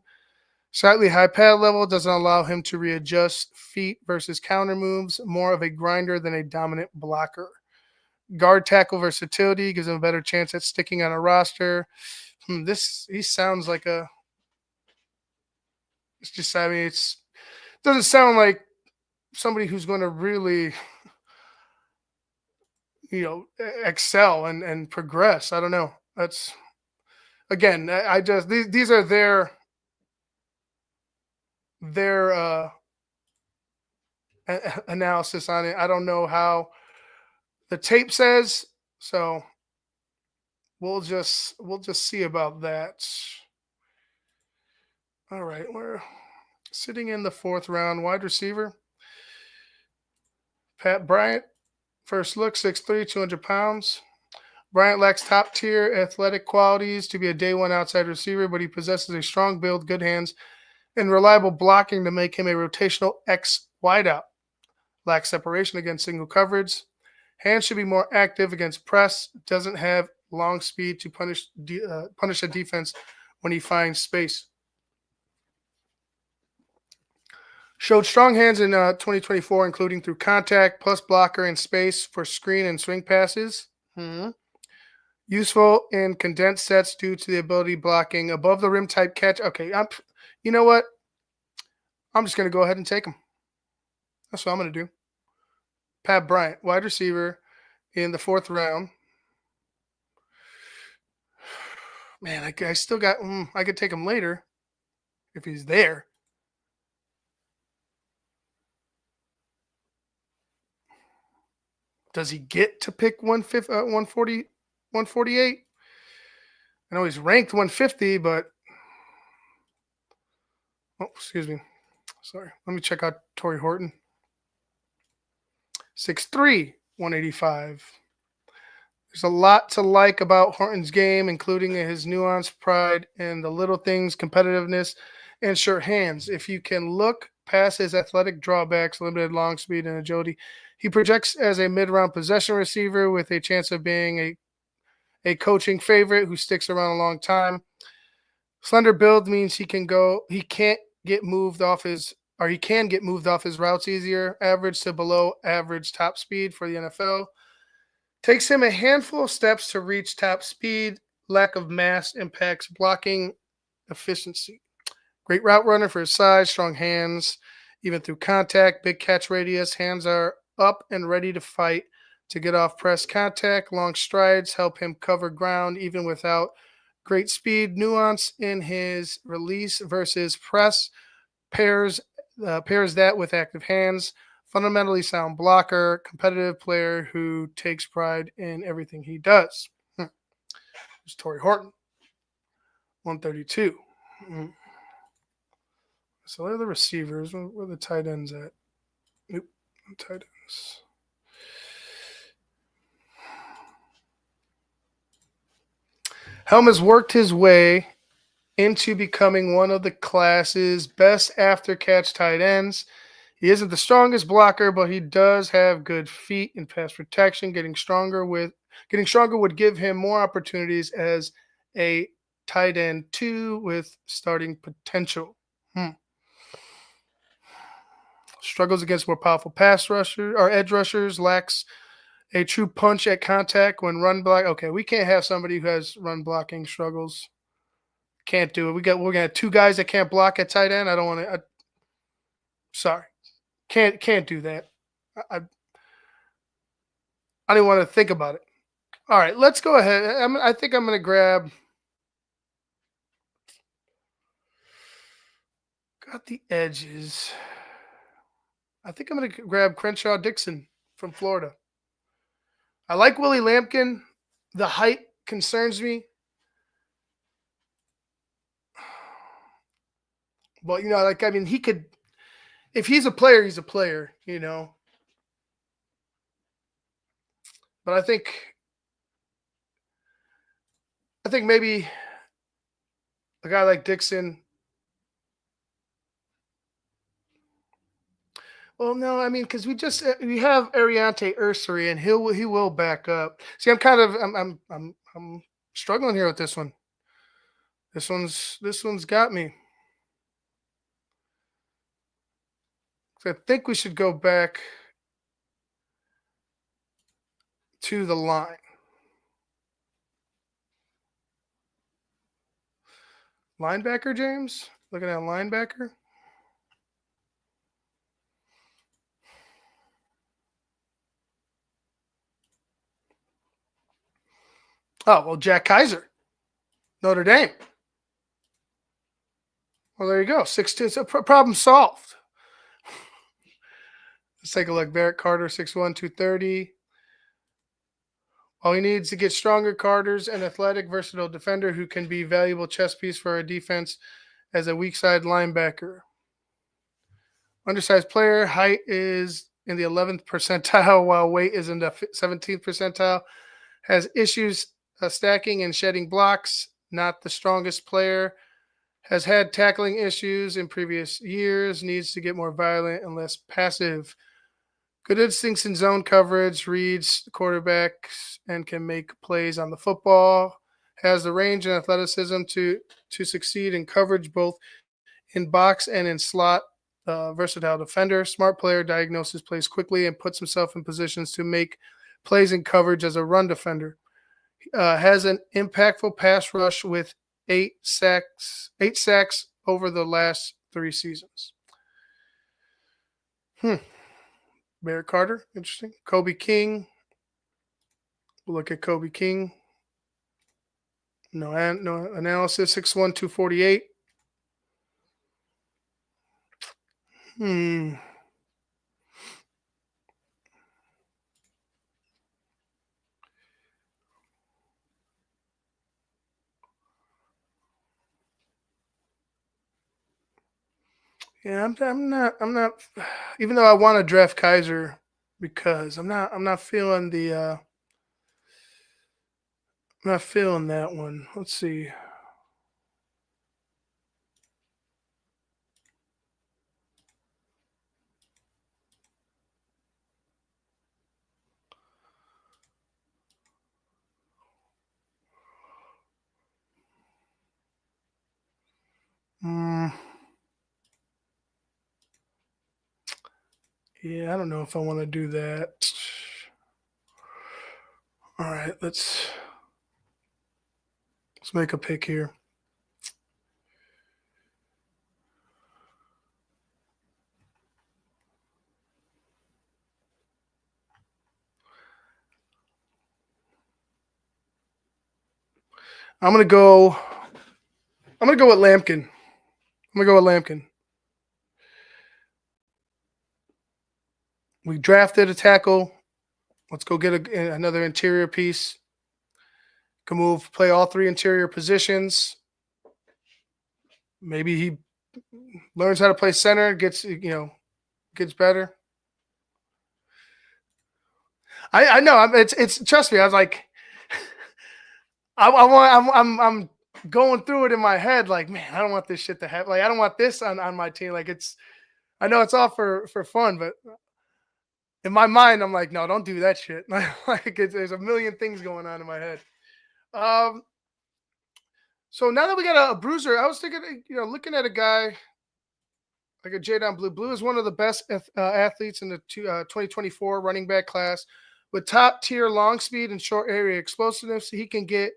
Slightly high pad level doesn't allow him to readjust feet versus counter moves. More of a grinder than a dominant blocker. Guard tackle versatility gives him a better chance at sticking on a roster. He sounds like a. It's just, I mean, it doesn't sound like somebody who's going to really excel and progress. I don't know. That's again, I just these are their analysis on it. I don't know how the tape says, so we'll just see about that. All right, we're sitting in the fourth round. Wide receiver, Pat Bryant. First look, 6'3", 200 pounds. Bryant lacks top tier athletic qualities to be a day one outside receiver, but he possesses a strong build, good hands, and reliable blocking to make him a rotational X wideout. Lacks separation against single coverage. Hands should be more active against press. Doesn't have long speed to punish a defense when he finds space. Showed strong hands in 2024, including through contact, plus blocker and space for screen and swing passes. Useful in condensed sets due to the ability blocking above the rim type catch. Okay, you know what? I'm just going to go ahead and take him. That's what I'm going to do. Pat Bryant, wide receiver in the fourth round. Man, I still got. I could take him later if he's there. Does he get to pick 140, 148? I know he's ranked 150, but excuse me. Sorry. Let me check out Torrey Horton. 6'3", 185. There's a lot to like about Horton's game, including his nuance, pride, and the little things, competitiveness, and sure hands. If you can look past his athletic drawbacks, limited long speed, and agility, he projects as a mid-round possession receiver with a chance of being a coaching favorite who sticks around a long time. Slender build means he can get moved off his routes easier. Average to below average top speed for the NFL. Takes him a handful of steps to reach top speed. Lack of mass impacts blocking efficiency. Great route runner for his size, strong hands, even through contact, big catch radius. Hands are up and ready to fight to get off press contact. Long strides help him cover ground even without great speed. Nuance in his release versus press pairs that with active hands. Fundamentally sound blocker, competitive player who takes pride in everything he does. It's Torrey Horton, 132. So where are the receivers? Where are the tight ends at? Nope, tight ends. Helm has worked his way into becoming one of the class's best after-catch tight ends. He isn't the strongest blocker, but he does have good feet and pass protection. Getting stronger would give him more opportunities as a tight end 2 with starting potential. Struggles against more powerful pass rushers or edge rushers. Lacks a true punch at contact when run block. Okay, we can't have somebody who has run blocking we'll can't do it. We're gonna have 2 guys that can't block at tight end. I don't want to. Sorry, can't do that. I didn't want to think about it. All right, let's go ahead. I think I'm gonna grab. Got the edges. I think I'm gonna grab Crenshaw Dixon from Florida. I like Willie Lampkin. The height concerns me. But, he could, if he's a player, he's a player, But I think maybe a guy like Dixon. Well, no, because we have Ariante Ursary, and he will back up. See, I'm struggling here with this one. This one's got me. So I think we should go back to the line. Linebacker, James? Looking at linebacker? Oh, well, Jack Kaiser, Notre Dame. Well, there you go. 6'2". So problem solved. Let's take a look. Barrett Carter, 6'1", 230. All he needs to get stronger. Carter's an athletic, versatile defender who can be valuable chess piece for our defense as a weak side linebacker. Undersized player. Height is in the 11th percentile, while weight is in the 17th percentile. Has issues stacking and shedding blocks. Not the strongest player. Has had tackling issues in previous years. Needs to get more violent and less passive. Good instincts in zone coverage, reads quarterbacks, and can make plays on the football. Has the range and athleticism to succeed in coverage, both in box and in slot. Versatile defender, smart player, diagnoses plays quickly and puts himself in positions to make plays in coverage as a run defender. Has an impactful pass rush with eight sacks over the last 3 seasons. Barrett Carter, interesting. Kobe King. We'll look at Kobe King. No analysis. 6'1", 248. Hmm. Yeah, I'm not. Even though I want to draft Kaiser, because I'm not feeling I'm not feeling that one. Let's see. Mm, yeah, I don't know if I want to do that. All right, let's make a pick here. I'm gonna go. I'm gonna go with Lampkin. I'm gonna go with Lampkin. We drafted a tackle. Let's go get another interior piece. Can move, play all three interior positions. Maybe he learns how to play center, gets better. I know. It's trust me. I was like, I want. I'm going through it in my head. Like, man, I don't want this shit to happen. Like, I don't want this on my team. Like, it's. I know it's all for fun, but in my mind, I'm like, no, don't do that shit. Like, there's a million things going on in my head. Um. So now that we got a bruiser, I was thinking, looking at a guy like a Jadon Blue. Blue is one of the best athletes in the 2024 running back class with top tier long speed and short area explosiveness. He can get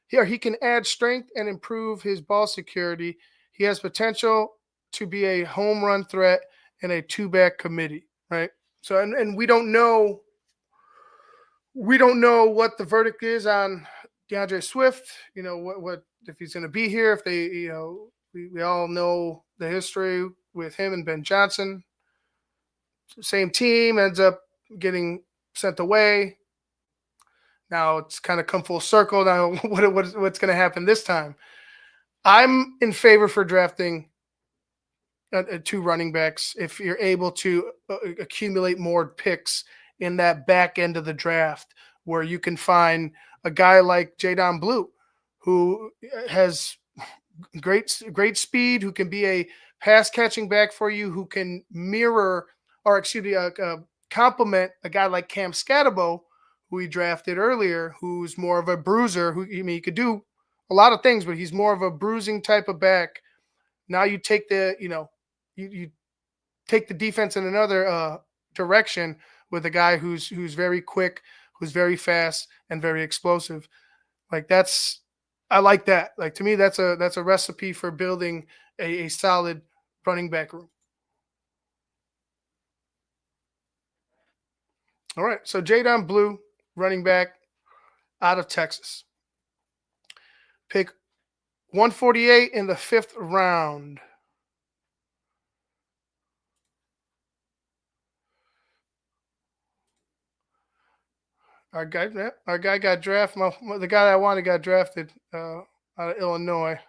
here. He can add strength and improve his ball security. He has potential to be a home run threat in a two back committee, right? So and we don't know what the verdict is on DeAndre Swift. What if he's going to be here? If they, we all know the history with him and Ben Johnson. Same team ends up getting sent away. Now it's kind of come full circle. Now what's going to happen this time? I'm in favor for drafting two running backs if you're able to accumulate more picks in that back end of the draft, where you can find a guy like Jadon Blue, who has great speed, who can be a pass catching back for you, who can mirror or excuse me, complement a guy like Cam Scatabo, who we drafted earlier, who's more of a bruiser. Who he could do a lot of things, but he's more of a bruising type of back. Now you take you take the defense in another direction with a guy who's very quick, who's very fast, and very explosive. Like I like that. Like, to me, that's a recipe for building a solid running back room. All right, so Jadon Blue, running back out of Texas. Pick 148 in the 5th round. Our guy got drafted. The guy that I wanted got drafted out of Illinois.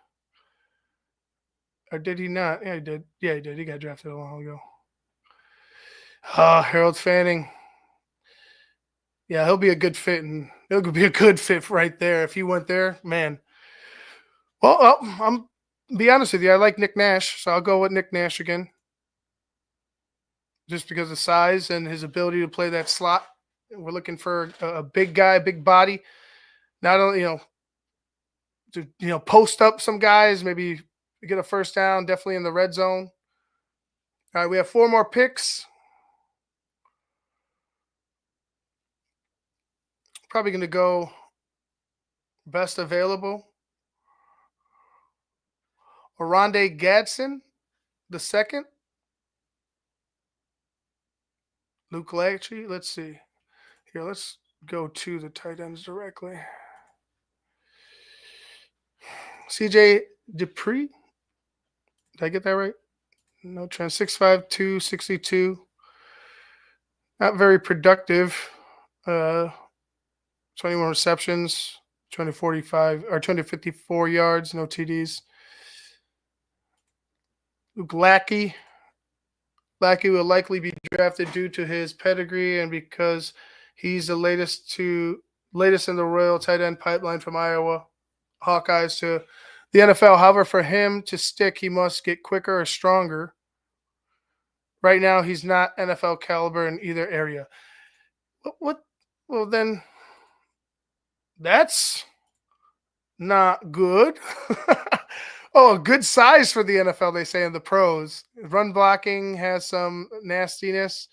Or did he not? Yeah, he did. Yeah, he did. He got drafted a while ago. Harold Fanning. Yeah, he'll be a good fit, and he'll be a good fit right there if he went there, man. Well, I'm be honest with you. I like Nick Nash, so I'll go with Nick Nash again, just because of size and his ability to play that slot. We're looking for a big guy, big body. Not only to post up some guys, maybe get a first down, definitely in the red zone. All right, we have 4 more picks. Probably going to go best available. Oronde Gadsden, the second. Luke Lachey. Let's see. Here, let's go to the tight ends directly. CJ Dupree. Did I get that right? No chance. 6'5", 262. Not very productive. 21 receptions, 245 or 254 yards, no TDs. Luke Lackey. Lackey will likely be drafted due to his pedigree and because he's the latest in the Royal tight end pipeline from Iowa Hawkeyes to the NFL. However, for him to stick, he must get quicker or stronger. Right now, he's not NFL caliber in either area. What? Well, then that's not good. Oh, a good size for the NFL, they say in the pros. Run blocking has some nastiness.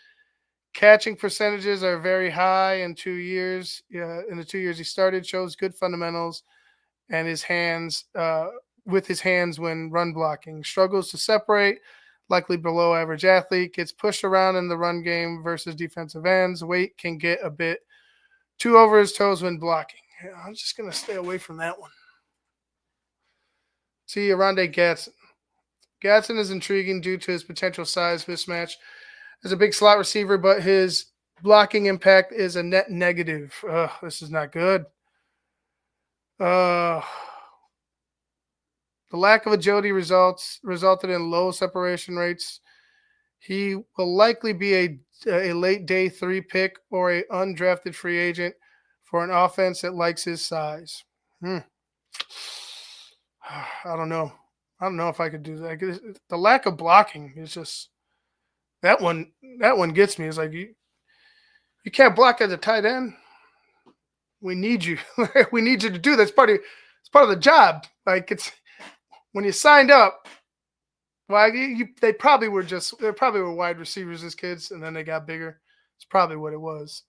Catching percentages are very high in 2 years. In the 2 years he started, shows good fundamentals and his hands with his hands when run blocking. Struggles to separate, likely below average athlete. Gets pushed around in the run game versus defensive ends. Weight can get a bit too over his toes when blocking. Yeah, I'm just going to stay away from that one. See, Oronde Gadsden. Gadsden is intriguing due to his potential size mismatch as a big slot receiver, but his blocking impact is a net negative. This is not good. The lack of agility resulted in low separation rates. He will likely be a late day 3 pick or a undrafted free agent for an offense that likes his size. I don't know. I don't know if I could do that. The lack of blocking is just that one gets me. It's like you can't block as a tight end. We need you. We need you to do that. It's part of the job. Like it's when you signed up. Well, they probably were wide receivers as kids, and then they got bigger. It's probably what it was.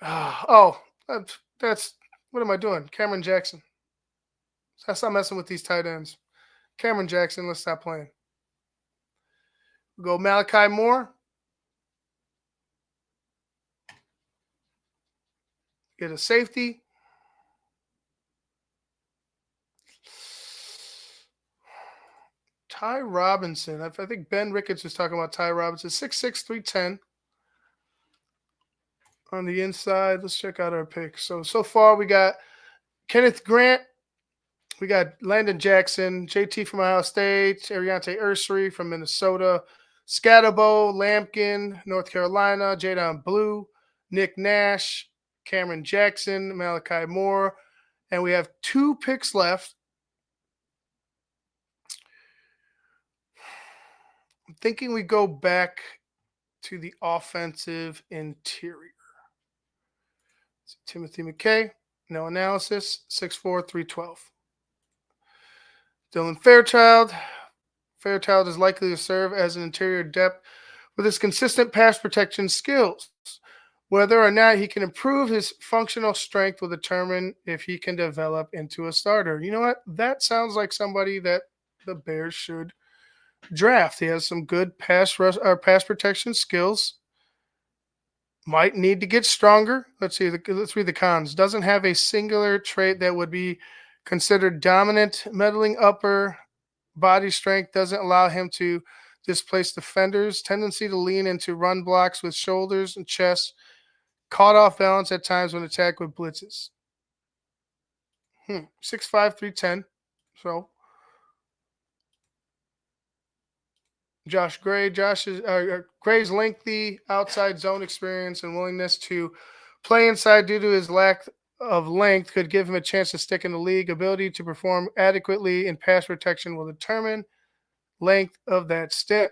That's what am I doing? Cameron Jackson. I stop messing with these tight ends. Cameron Jackson, let's stop playing. We'll go Malachi Moore. Get a safety. Ty Robinson. I think Ben Ricketts was talking about Ty Robinson. 6'6", 310. On the inside, let's check out our picks. So far, we got Kenneth Grant. We got Landon Jackson, JT from Ohio State, Ariante Ursery from Minnesota, Scatterbo, Lampkin, North Carolina, Jadon Blue, Nick Nash, Cameron Jackson, Malachi Moore, and we have 2 picks left. I'm thinking we go back to the offensive interior. Timothy McKay, no analysis, 6'4", 312. Dylan Fairchild. Fairchild is likely to serve as an interior depth with his consistent pass protection skills. Whether or not he can improve his functional strength will determine if he can develop into a starter. You know what? That sounds like somebody that the Bears should draft. He has some good pass protection skills. Might need to get stronger. Let's see. Let's read the cons. Doesn't have a singular trait that would be considered dominant. Meddling upper body strength doesn't allow him to displace defenders. Tendency to lean into run blocks with shoulders and chest. Caught off balance at times when attacked with blitzes. 6'5", 310. So Josh Gray. Gray's lengthy outside zone experience and willingness to play inside due to his lack of length could give him a chance to stick in the league. Ability to perform adequately in pass protection will determine length of that stint.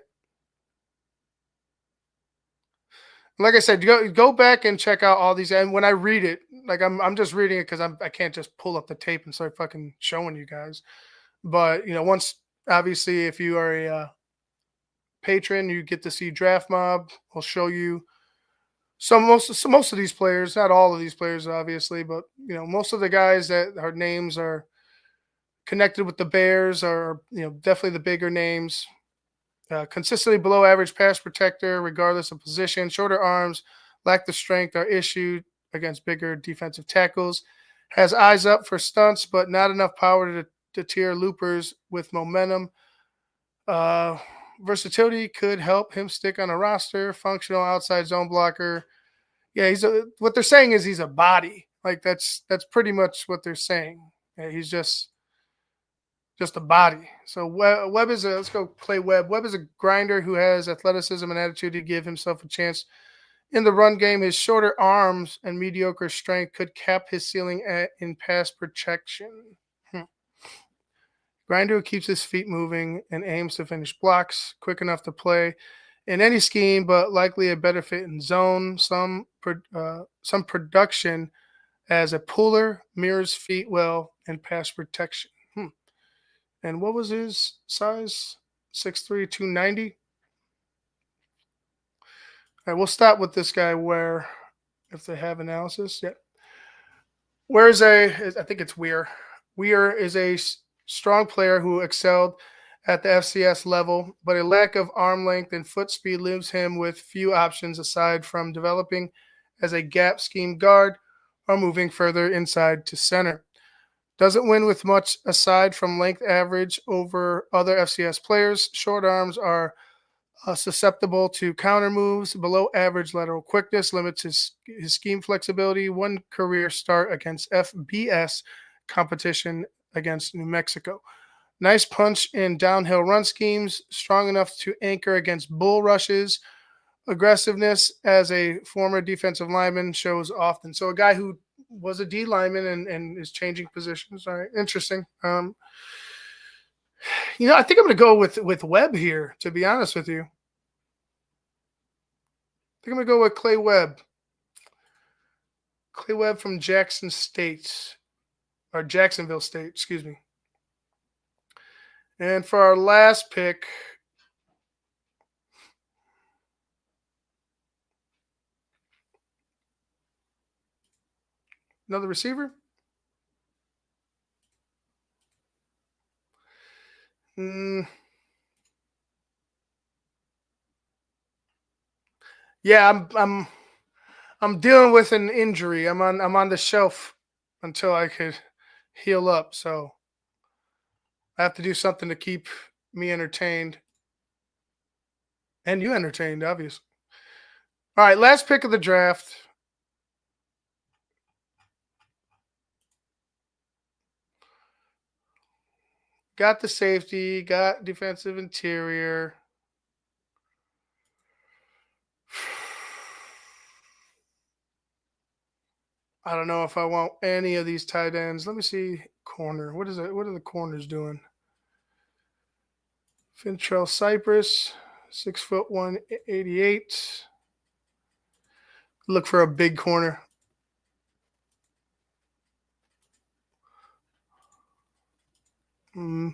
Like I said, go back and check out all these. And when I read it, like I'm just reading it because I can't just pull up the tape and start fucking showing you guys. But once obviously if you are a patron, you get to see Draft Mob. We'll show you most of these players, not all of these players, obviously, but most of the guys that our names are connected with the Bears are definitely the bigger names. Consistently below average pass protector, regardless of position. Shorter arms, lack the strength, are issued against bigger defensive tackles. Has eyes up for stunts, but not enough power to deter loopers with momentum. Versatility could help him stick on a roster. Functional outside zone blocker. Yeah, what they're saying is he's a body. Like that's pretty much what they're saying. Yeah, he's just a body. So Webb is let's go play Webb. Webb is a grinder who has athleticism and attitude to give himself a chance in the run game. His shorter arms and mediocre strength could cap his ceiling in pass protection. Grinder who keeps his feet moving and aims to finish blocks, quick enough to play in any scheme, but likely a better fit in zone. Some production as a puller, mirrors feet well, and pass protection. And what was his size? 6'3", 290. All right, we'll stop with this guy where, if they have analysis. Yeah. I think it's Weir. Weir is a strong player who excelled at the FCS level, but a lack of arm length and foot speed leaves him with few options aside from developing as a gap scheme guard or moving further inside to center. Doesn't win with much aside from length average over other FCS players. Short arms are susceptible to counter moves. Below average lateral quickness limits his scheme flexibility. One career start against FBS competition against New Mexico. Nice punch in downhill run schemes. Strong enough to anchor against bull rushes. Aggressiveness as a former defensive lineman shows often. So a guy who was a D lineman and is changing positions. All right, interesting. I think I'm going to go with Webb here, to be honest with you. I think I'm going to go with Clay Webb. Clay Webb from Jacksonville State, excuse me. And for our last pick, another receiver. Yeah, I'm dealing with an injury. I'm on the shelf until I could heal up. So I have to do something to keep me entertained and you entertained, obviously. All right, last pick of the draft. Got the safety, got defensive interior. I don't know if I want any of these tight ends. Let me see corner. What is it? What are the corners doing? Fintrell Cypress, 6'1", 188. Look for a big corner. All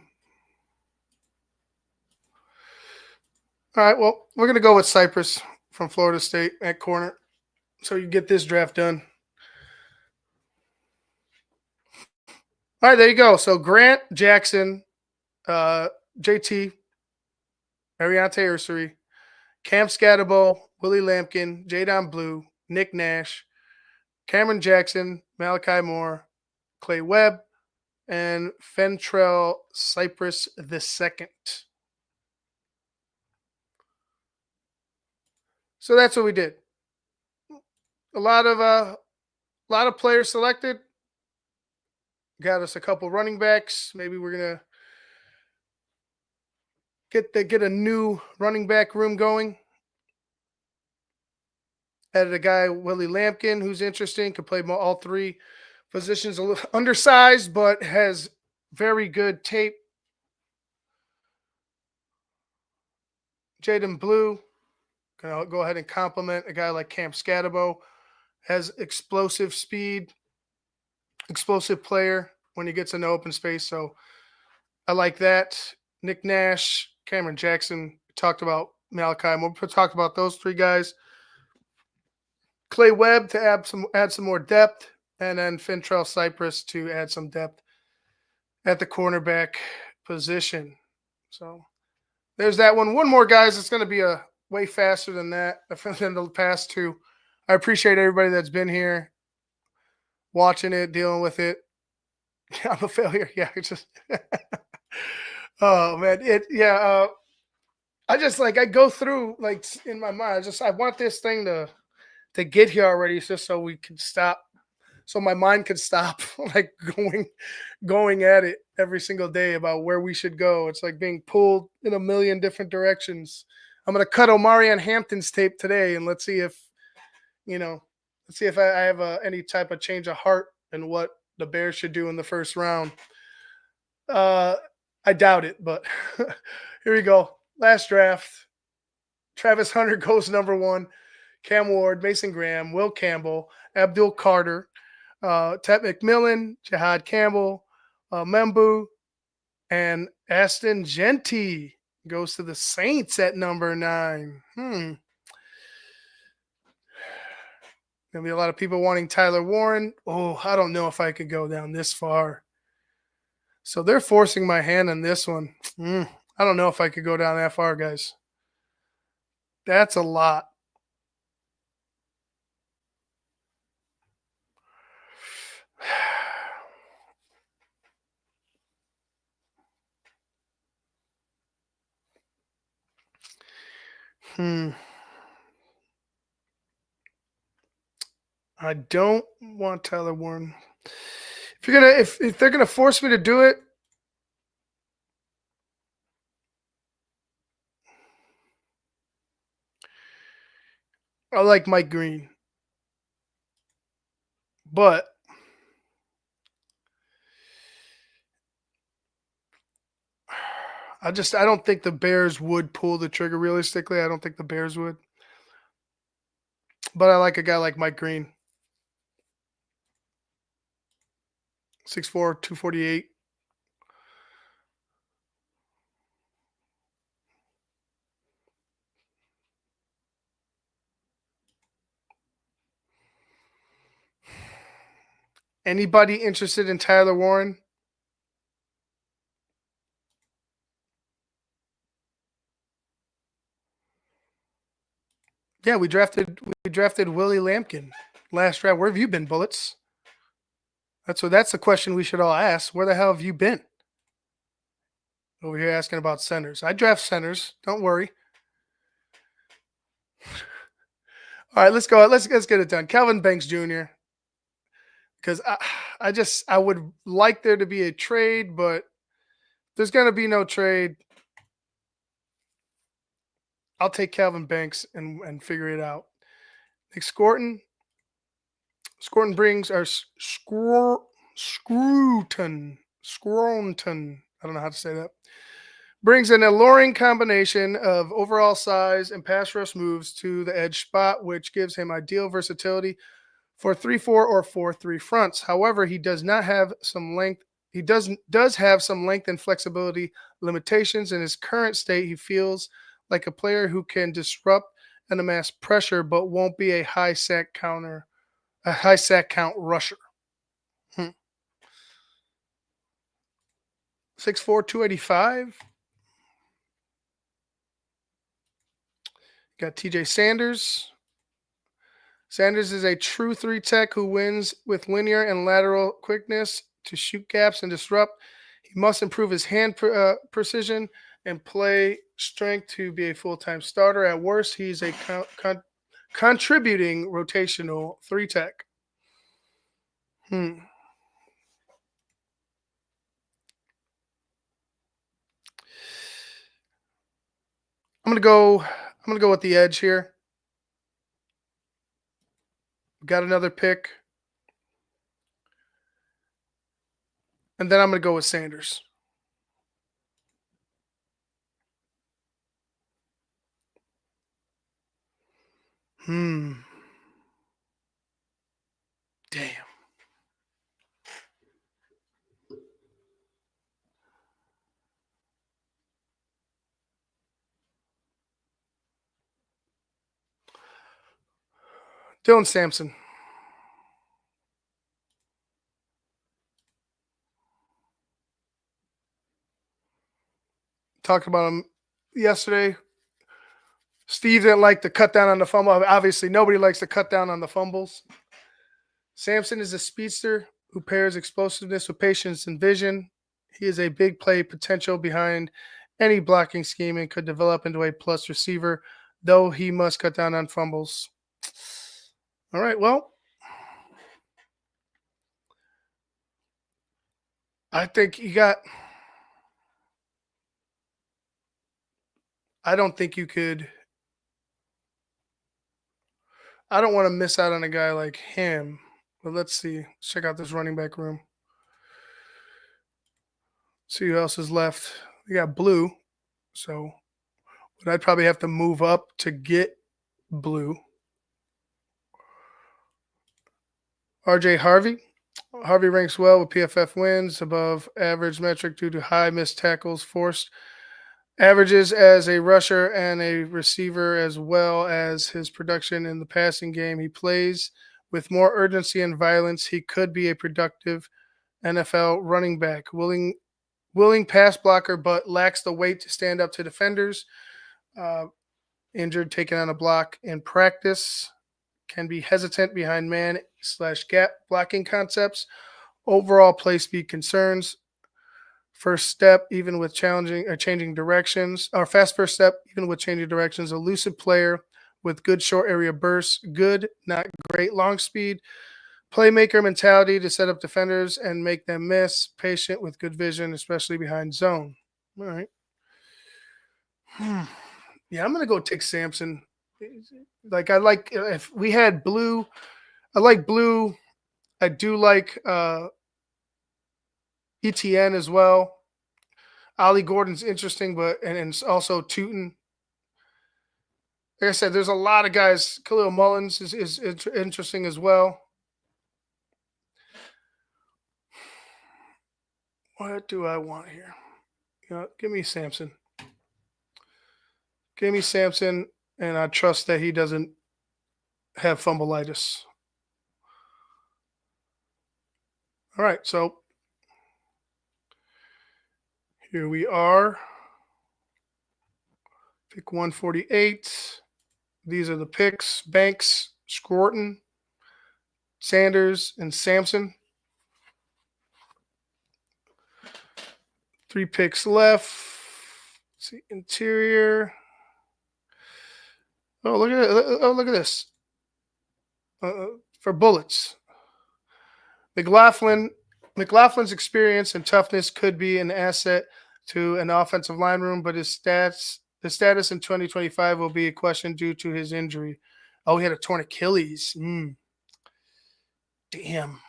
right, well, we're going to go with Cypress from Florida State at corner. So you get this draft done. All right, there you go. So Grant Jackson, JT, Ariante Ursery, Cam Scatterbo, Willie Lampkin, Jadon Blue, Nick Nash, Cameron Jackson, Malachi Moore, Clay Webb, and Fentrell Cypress II. So that's what we did. A lot of players selected. Got us a couple running backs. Maybe we're gonna get a new running back room going. Added a guy, Willie Lampkin, who's interesting. Could play all three positions. A little undersized, but has very good tape. Jaden Blue, gonna go ahead and compliment a guy like Cam Scatabo. Has explosive speed, explosive player when he gets into open space. So I like that. Nick Nash, Cameron Jackson. Talked about Malachi. We talked about those three guys. Clay Webb to add some more depth, and then Fintrell Cypress to add some depth at the cornerback position. So there's that one. One more, guys. It's going to be a way faster than that than the past two. I appreciate everybody that's been here, watching it, dealing with it. I'm a failure. Yeah, it's just. Oh man, I just like I go through like in my mind. I want this thing to get here already, just so we can stop, so my mind could stop like going at it every single day about where we should go. It's like being pulled in a million different directions. I'm gonna cut Omarion Hampton's tape today, and let's see if I have any type of change of heart in what the Bears should do in the first round. I doubt it, but here we go. Last draft. Travis Hunter goes number 1. Cam Ward, Mason Graham, Will Campbell, Abdul Carter, Ted McMillan, Jihad Campbell, Membu, and Aston Genty goes to the Saints at number 9. Gonna be a lot of people wanting Tyler Warren. Oh, I don't know if I could go down this far. So they're forcing my hand on this one. I don't know if I could go down that far, guys. That's a lot. I don't want Tyler Warren. If they're gonna force me to do it, I like Mike Green. But I don't think the Bears would pull the trigger realistically. I don't think the Bears would. But I like a guy like Mike Green. 6'4", 248. Anybody interested in Tyler Warren? Yeah, we drafted Willie Lampkin last draft. Where have you been, Bullets? That's the question we should all ask. Where the hell have you been? Over here asking about centers. I draft centers. Don't worry. All right, let's go. Let's get it done. Calvin Banks Jr. Because I would like there to be a trade, but there's gonna be no trade. I'll take Calvin Banks and figure it out. Nick Scorton. Scorton brings our Scruton. I don't know how to say that. Brings an alluring combination of overall size and pass rush moves to the edge spot, which gives him ideal versatility for 3-4 or 4-3 fronts. However, he does not have some length. He does have some length and flexibility limitations. In his current state, he feels like a player who can disrupt and amass pressure, but won't be a high sack count rusher. 6'4", 285. Got TJ Sanders, Sanders is a true 3 tech who wins with linear and lateral quickness to shoot gaps and disrupt. He must improve his hand precision and play strength to be a full-time starter. At worst, he's a contributing rotational 3 tech. I'm gonna go. I'm gonna go with the edge here. Got another pick, and then I'm gonna go with Sanders. Damn. Dylan Sampson. Talked about him yesterday. Steve didn't like the cut down on the fumble. Obviously, nobody likes to cut down on the fumbles. Sampson is a speedster who pairs explosiveness with patience and vision. He is a big play potential behind any blocking scheme and could develop into a plus receiver, though he must cut down on fumbles. All right, well, I think you got. I don't think you could. I don't want to miss out on a guy like him. But let's see. Let's check out this running back room. See who else is left. We got Blue. So but I'd probably have to move up to get Blue. RJ Harvey. Harvey ranks well with PFF wins, above average metric due to high missed tackles, forced averages as a rusher and a receiver, as well as his production in the passing game. He plays with more urgency and violence. He could be a productive NFL running back, willing pass blocker, but lacks the weight to stand up to defenders. Injured, taking on a block in practice. Can be hesitant behind man/gap blocking concepts. Overall play speed concerns. First step, even with changing directions. Or fast first step, even with changing directions. Elusive player with good short area bursts. Good, not great long speed. Playmaker mentality to set up defenders and make them miss. Patient with good vision, especially behind zone. All right. Yeah, I'm gonna go take Sampson. Like I like if we had Blue. I like Blue. I do like ETN as well. Ollie Gordon's interesting, but and also Tootin. Like I said, there's a lot of guys. Khalil Mullins is interesting as well. What do I want here? Give me Sampson. Give me Sampson, and I trust that he doesn't have fumbleitis. All right, so here we are. Pick 148. These are the picks. Banks, Scroton, Sanders, and Sampson. 3 picks left. Let's see, interior. Oh, look at it. Oh, look at this. For bullets. McLaughlin's experience and toughness could be an asset to an offensive line room, but his status in 2025 will be a question due to his injury. Oh, he had a torn Achilles. Damn.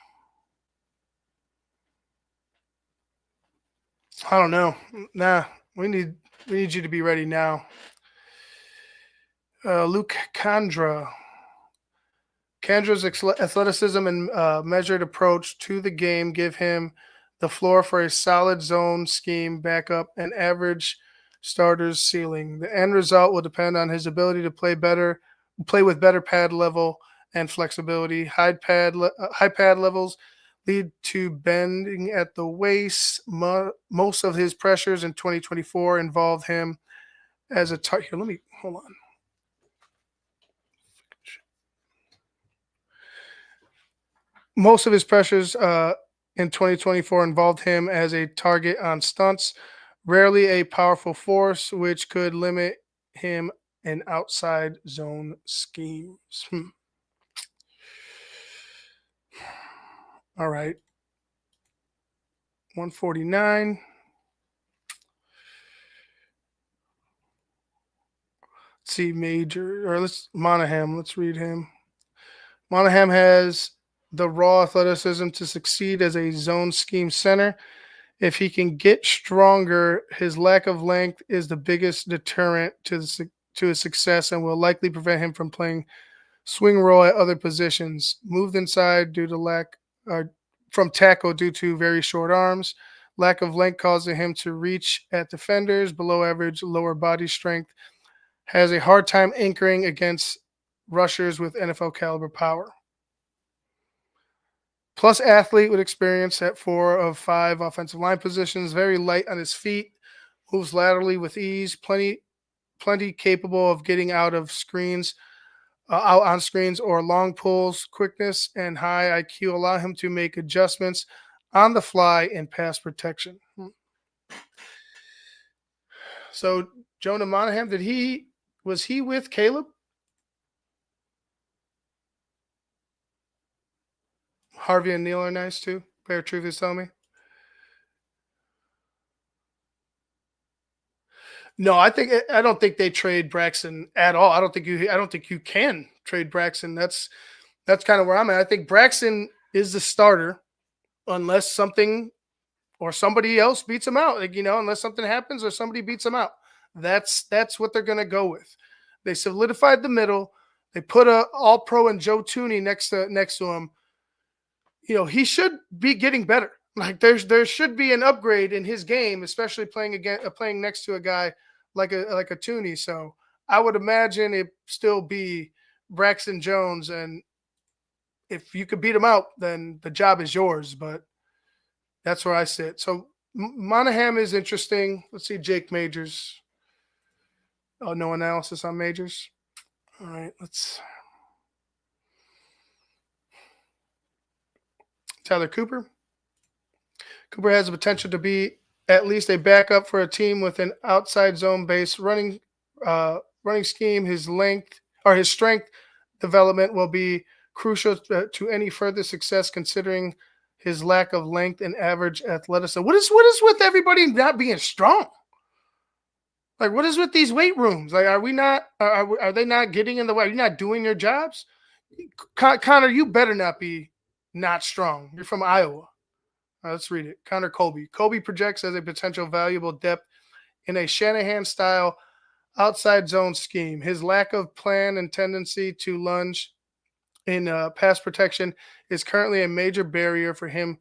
I don't know. Nah, we need you to be ready now. Luke Kandra. Kandra's athleticism and measured approach to the game give him the floor for a solid zone scheme backup and average starter's ceiling. The end result will depend on his ability to play with better pad level and flexibility. High pad levels lead to bending at the waist. Most of his pressures in 2024 involved him as a target. Here, let me hold on. Most of his pressures in 2024 involved him as a target on stunts, rarely a powerful force, which could limit him in outside zone schemes. All right, 149. Let's see, Major, or let's Monahan. Let's read him. Monahan has the raw athleticism to succeed as a zone scheme center. If he can get stronger, his lack of length is the biggest deterrent to his success and will likely prevent him from playing swing role at other positions. Moved inside due to lack from tackle due to very short arms. Lack of length causing him to reach at defenders, below average lower body strength. Has a hard time anchoring against rushers with NFL caliber power. Plus athlete with experience at 4 of 5 offensive line positions. Very light on his feet. Moves laterally with ease. Plenty capable of getting out on screens or long pulls. Quickness and high IQ allow him to make adjustments on the fly in pass protection. So Jonah Monahan, was he with Caleb? Harvey and Neil are nice too. Bear Truth is telling me. No, I don't think they trade Braxton at all. I don't think you can trade Braxton. That's kind of where I'm at. I think Braxton is the starter unless something or somebody else beats him out. Like, unless something happens or somebody beats him out. That's what they're gonna go with. They solidified the middle. They put a all pro and Joe Tooney next to him. He should be getting better. Like there should be an upgrade in his game, especially playing next to a guy like a Tooney. So I would imagine it still be Braxton Jones, and if you could beat him out, then the job is yours. But that's where I sit. So Monahan is interesting. Let's see Jake Majors. Oh, no analysis on Majors. All right, let's Tyler Cooper. Cooper has the potential to be at least a backup for a team with an outside zone based running scheme. His strength development will be crucial to any further success, considering his lack of length and average athleticism. What is with everybody not being strong? Like, what is with these weight rooms? Like, are we not? Are they not getting in the way? Are you not doing your jobs? Connor, you better not be not strong. You're from Iowa. Let's read it. Connor Colby. Colby projects as a potential valuable depth in a Shanahan style outside zone scheme. His lack of plan and tendency to lunge in pass protection is currently a major barrier for him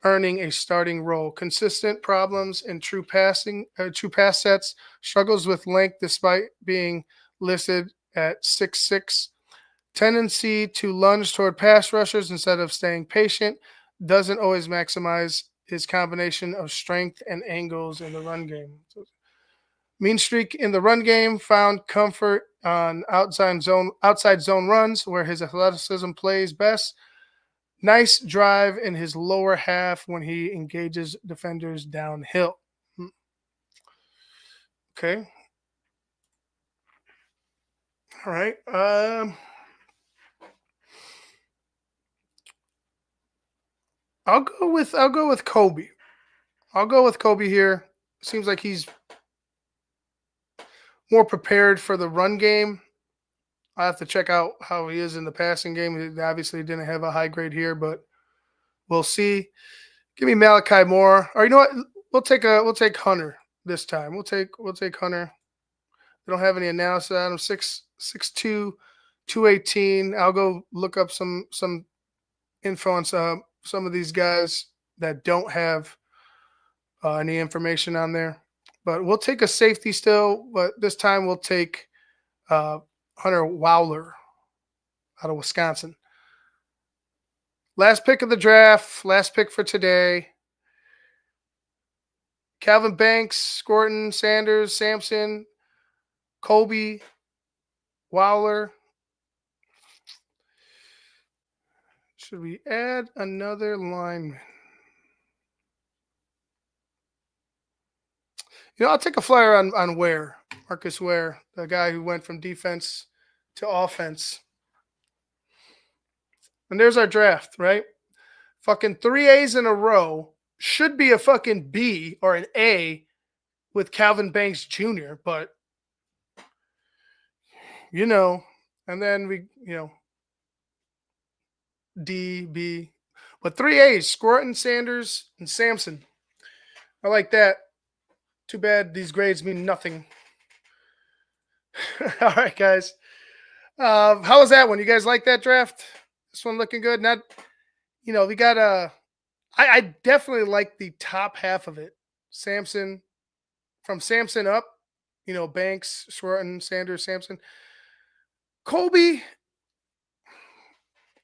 earning a starting role. Consistent problems in true pass sets, struggles with length despite being listed at 6'6". Tendency to lunge toward pass rushers instead of staying patient, doesn't always maximize his combination of strength and angles in the run game. Mean streak in the run game, found comfort on outside zone runs where his athleticism plays best. Nice drive in his lower half when he engages defenders downhill. Okay. All right. I'll go with Kobe. I'll go with Kobe here. Seems like he's more prepared for the run game. I have to check out how he is in the passing game. He obviously didn't have a high grade here, but we'll see. Give me Malachi Moore. Or you know what? We'll take Hunter this time. We'll take Hunter. They don't have any analysis on him. 6'2", 218. I'll go look up some info on some of these guys that don't have any information on there. But we'll take a safety still, but this time we'll take Hunter Wowler out of Wisconsin. Last pick of the draft, last pick for today. Calvin Banks, Scorton, Sanders, Sampson, Colby, Wowler. Should we add another lineman? I'll take a flyer on Ware, Marcus Ware, the guy who went from defense to offense. And there's our draft, right? Fucking 3 A's in a row. Should be a fucking B or an A with Calvin Banks Jr., but and then D, B, but 3 A's, Scruton, Sanders, and Sampson. I like that. Too bad these grades mean nothing. All right, guys. How was that one? You guys like that draft? This one looking good? Not, we got I definitely like the top half of it. Sampson, from Sampson up, Banks, Scruton, Sanders, Sampson. Colby,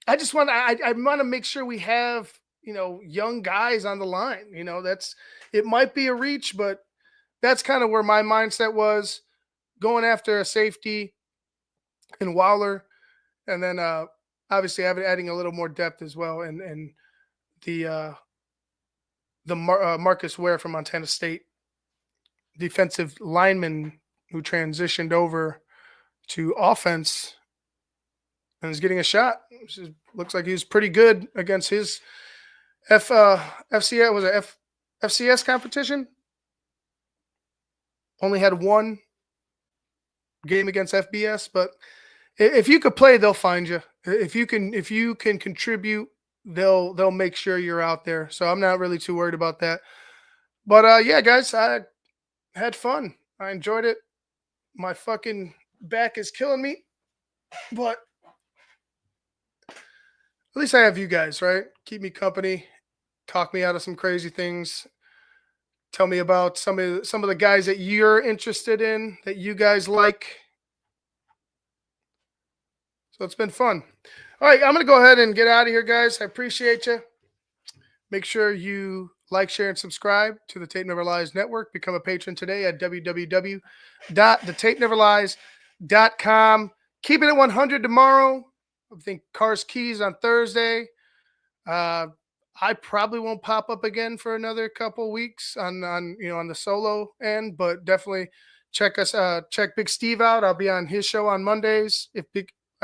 I just I want to make sure we have, young guys on the line. It might be a reach, but that's kind of where my mindset was, going after a safety in Waller, and then obviously adding a little more depth as well, and the Marcus Ware from Montana State, defensive lineman who transitioned over to offense and is getting a shot. Looks like he's pretty good against his FCS, was it FCS competition? Only had one game against FBS, but if you could play, they'll find you. If you can contribute, they'll make sure you're out there. So I'm not really too worried about that. But yeah, guys, I had fun. I enjoyed it. My fucking back is killing me, but at least I have you guys, right? Keep me company, talk me out of some crazy things. Tell me about some of the guys that you're interested in, that you guys like. So it's been fun. All right, I'm going to go ahead and get out of here, guys. I appreciate you. Make sure you like, share, and subscribe to the Tape Never Lies Network. Become a patron today at www.thetapeneverlies.com. Keeping it 100 tomorrow. I think Cars Keys on Thursday. I probably won't pop up again for another couple weeks on the solo end, but definitely check Big Steve out. I'll be on his show on Mondays. I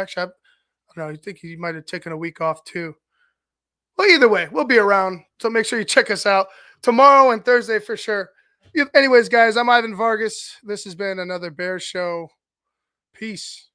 don't know. I think he might have taken a week off too. Well, either way, we'll be around. So make sure you check us out tomorrow and Thursday for sure. Anyways, guys, I'm Ivan Vargas. This has been another Bears Show. Peace.